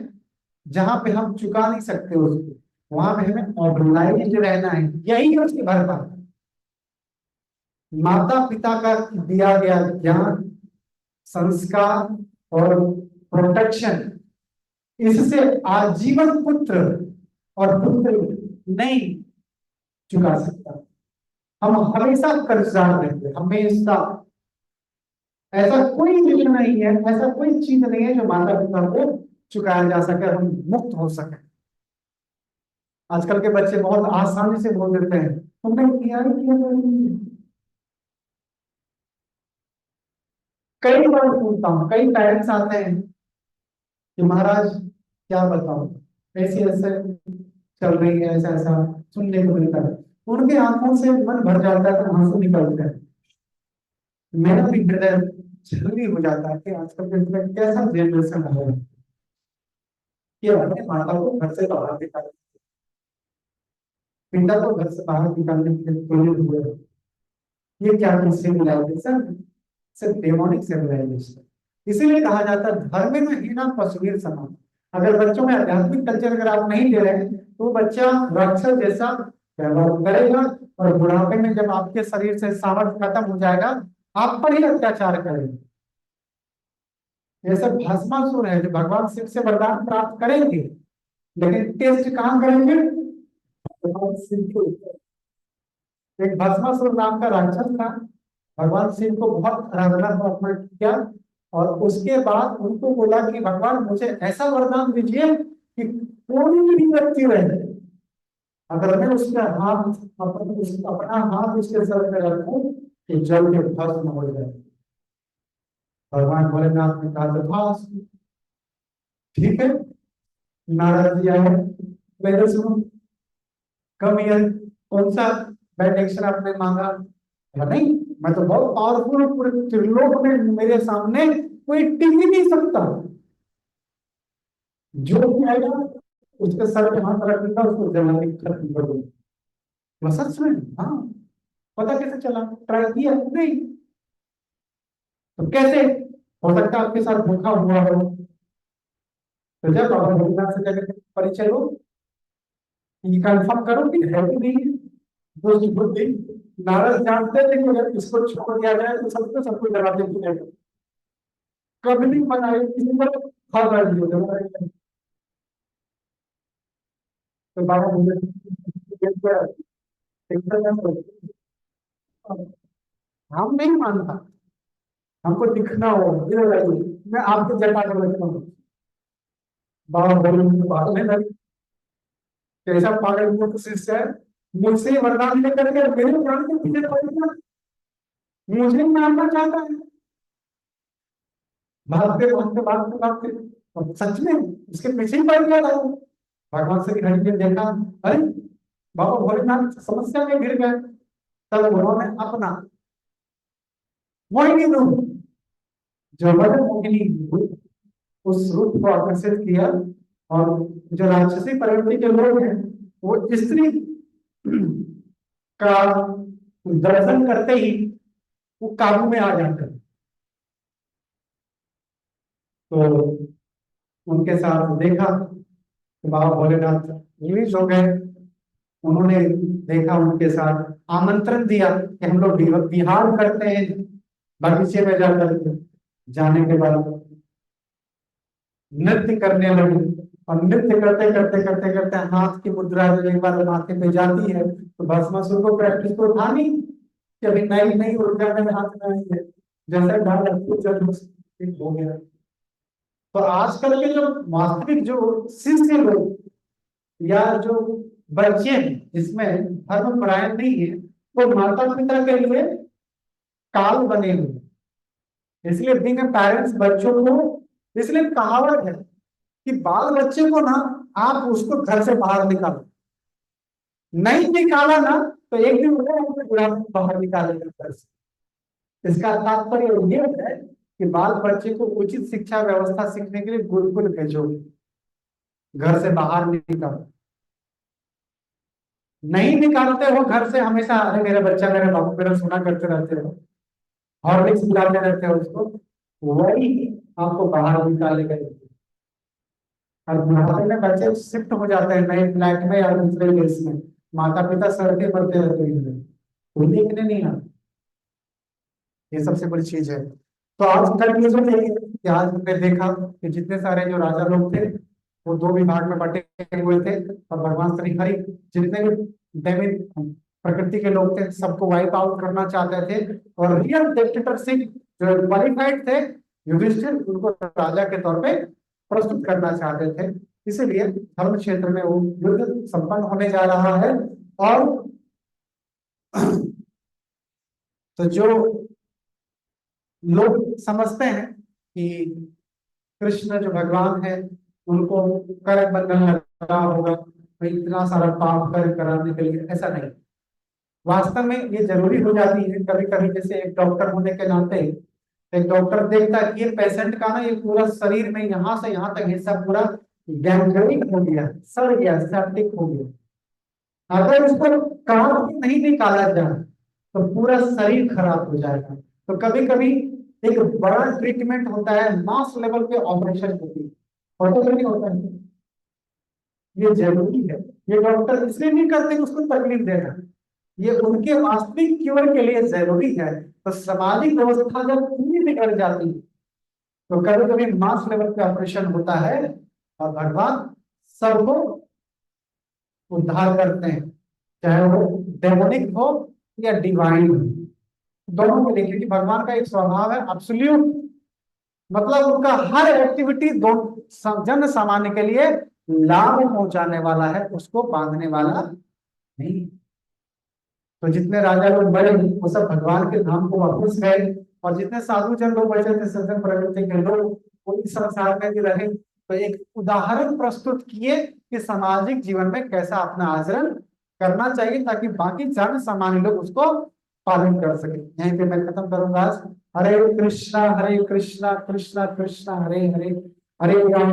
जहां पे हम चुका नहीं सकते उसको, वहां पे हमें ऑर्गेनाइज्ड रहना है, यही है उसकी भरपाई। माता पिता का दिया गया ज्ञान, संस्कार और प्रोटेक्शन, इससे आजीवन पुत्र और पुत्री नहीं चुका सकता। हम हमेशा कर्जदार रहेंगे, हमेशा। ऐसा कोई चीज नहीं है, ऐसा कोई चीज नहीं है जो माता पिता को चुकाया जा सके, हम मुक्त हो सके। आजकल के बच्चे बहुत आसानी से बोल देते हैं तुमने किया ही किया। कई बार सुनता हूँ, कई पेरेंट्स आते हैं कि महाराज क्या बताओ, ऐसे ऐसे चल रही है, ऐसा ऐसा सुनने को मिलता है। उनके आंखों से मन भर जाता है, तो आंसू निकलते हैं। मेरा भी हृदय छलनी हो जाता है कि आजकल के कैसा जनरेशन है कि अपने माता को घर से बाहर निकाल, पिता को घर से बाहर निकालने के लिए प्रेरित हुए। ये क्या सिविलाइजेशन, सिर्फ डेमोनिक सिविलाइजेशन। इसीलिए कहा जाता है धर्म में हीना पशुवीर समान। अगर बच्चों में आध्यात्मिक कल्चर अगर आप नहीं दे रहे हैं तो वो बच्चा राक्षस जैसा डेवलप करेगा, और बुढ़ापे में जब आपके शरीर से सामर्थ्य खत्म हो जाएगा, आप पर ही अत्याचार करेगा। ये सब भस्मासुर है जो भगवान शिव से वरदान प्राप्त करेंगे, लेकिन टेस्ट कहाँ करेंगे? भगवान शिव के ऊपर। एक भस्मासुर नाम का राक्षस था, भगवान शिव को बहुत आराधना समर्पण किया, और उसके बाद उनको बोला कि भगवान मुझे ऐसा वरदान दीजिए कि कोई भी व्यक्ति रहे, अगर मैं उसका हाथ अपना हाथ उसके सर पे रखूं तो जल के भस्म हो जाए। भगवान भोलेनाथ ने कहा तो बस ठीक है, नारद जी आए, पहले सुनो, कम ईयर, कौन सा बैड एक्शन आपने मांगा? बोला, नहीं, मैं तो बहुत पावरफुल हूँ, पूरे त्रिलोक में मेरे सामने कोई टिक ही नहीं सकता। जो भी आएगा उसके सर पे हाथ रख दूंगा, उसको जवानी खत्म कर दूंगा। बोला, सच में? हाँ। पता कैसे चला? ट्राई किया? नहीं। तो कैसे हो सकता है आपके साथ धोखा हुआ हो? तो जब बाबा भोलेनाथ से जाकर परिचय लो, ये कंफर्म करो कि है कि नहीं है। दोस्त बुद्धि, नारद जानते थे कि अगर इसको छोड़ दिया जाए तो सबको सब कुछ डरा देंगे, कभी नहीं बनाए किसी पर फायदा नहीं होगा। तो बाबा भोलेनाथ हम नहीं मानता, हमको दिखना हो, मैं आपको जटा कर रखता हूँ। बाबा भोलेनाथ पागल है, कैसा पागल वो तो शिष्य है, मुझसे वरदान लेकर के मेरे प्राण के पीछे पड़ेगा, मुझे मारना चाहता है। भागते भागते भागते भागते, और सच में उसके पीछे ही पड़ गया था वो। भगवान श्री हरि ने देखा, अरे बाबा भोलेनाथ समस्या में गिर गए। तब उन्होंने अपना मोहिनी रूप, जो मदन मोहिनी रूप, उस रूप को आकर्षित किया, और जो राक्षसी प्रवृत्ति के लोग हैं वो स्त्री का दर्शन करते ही वो काबू में आ जाते हैं। तो उनके साथ देखा तो बाबा भोलेनाथ रिलीज हो गए। उन्होंने देखा, उनके साथ आमंत्रण दिया कि हम लोग बिहार करते हैं बगीचे में जाकर के। जाने के बाद नृत्य करने लगे, और नृत्य करते करते करते करते हाथ की मुद्रा जब एक बार माथे पे जाती है तो भस्मासुर को प्रैक्टिस तो था नहीं कि अभी नई नई ऊर्जा में हाथ में आई है, जैसे डाल हो गया। तो आजकल के जो वास्तविक जो शिष्य लोग या जो बच्चे हैं जिसमें धर्म परायण नहीं है, वो माता पिता के लिए काल बने हुए हैं। इसलिए बिंग पेरेंट्स बच्चों को, इसलिए कहावत है कि बाल बच्चे को ना आप उसको घर से बाहर निकालो, नहीं निकाला ना तो एक दिन बुढ़ापे में बाहर निकालेगा घर से। इसका तात्पर्य ये है कि बाल बच्चे को उचित शिक्षा व्यवस्था सीखने के लिए गुरुकुल भेजोगे, घर से बाहर नहीं निकालो। नहीं निकालते हो घर से हमेशा, अरे मेरा बच्चा मेरे बाबू मेरा सुना करते रहते हो, हॉर्लिक्स पिलाते रहते हो उसको, वही आपको बाहर निकालेगा। और बुढ़ापे में बच्चे शिफ्ट हो जाते हैं नए फ्लैट में या दूसरे देश में, माता पिता सड़के मरते रहते हैं, कोई देखने नहीं आता। ये सबसे बड़ी चीज है। तो आज कंक्लूजन यही है कि आज हमने देखा कि जितने सारे जो राजा लोग थे वो दो विभाग में बटे हुए थे, और भगवान श्री हरि जितने भी दैविक प्रकृति के लोग थे सबको वाइप आउट करना चाहते थे, और रियल डिक्टेटरशिप जो क्वालिफाइड थे युधिष्ठिर उनको राजा के तौर पे प्रस्तुत करना चाहते थे। इसीलिए धर्म क्षेत्र में वो युद्ध संपन्न होने जा रहा है। और तो जो लोग समझते हैं कि कृष्ण जो भगवान है उनको कर बंधन लगा होगा, तो इतना सारा पाप कर कराने के लिए, ऐसा नहीं। वास्तव में ये जरूरी हो जाती है कभी कभी, जैसे एक डॉक्टर होने के नाते एक डॉक्टर देखता है कि ये पेशेंट का ना ये पूरा शरीर में यहाँ से यहाँ तक हिस्सा पूरा गैंग्रीन हो गया, सड़ गया, सेप्टिक हो गया। अगर उसको काम नहीं निकाला जाए तो पूरा शरीर खराब हो जाएगा। तो कभी कभी एक बड़ा ट्रीटमेंट होता है, मास लेवल पे ऑपरेशन होती है, होता है नहीं होता है, ये जरूरी है। ये डॉक्टर इसलिए नहीं करते कि उसको तकलीफ देना, ये उनके वास्तविक क्योर के लिए जरूरी है। तो सामाजिक व्यवस्था जब पूरी बिगड़ जाती है तो कभी कभी मास लेवल पे ऑपरेशन होता है और भगवान सबको उद्धार करते हैं, चाहे वो डेमोनिक हो या डिवाइन हो, दोनों को देखिए कि भगवान का एक स्वभाव है एब्सोल्यूट, मतलब उनका हर एक्टिविटी जन सामान्य के लिए लाभ पहुंचाने वाला है, उसको बांधने वाला नहीं। तो जितने राजा लोग बड़े वो सब भगवान के धाम को वापस गए, और जितने साधु जन लोग बचे थे सज्जन प्रवृत्ति के लोग वो इस संसार में भी रहे। तो एक उदाहरण प्रस्तुत किए कि सामाजिक जीवन में कैसा अपना आचरण करना चाहिए ताकि बाकी जन सामान्य लोग उसको पालन कर सके। यहीं पे मैं खत्म करूंगा आज। हरे कृष्णा कृष्णा कृष्णा हरे हरे, हरे राम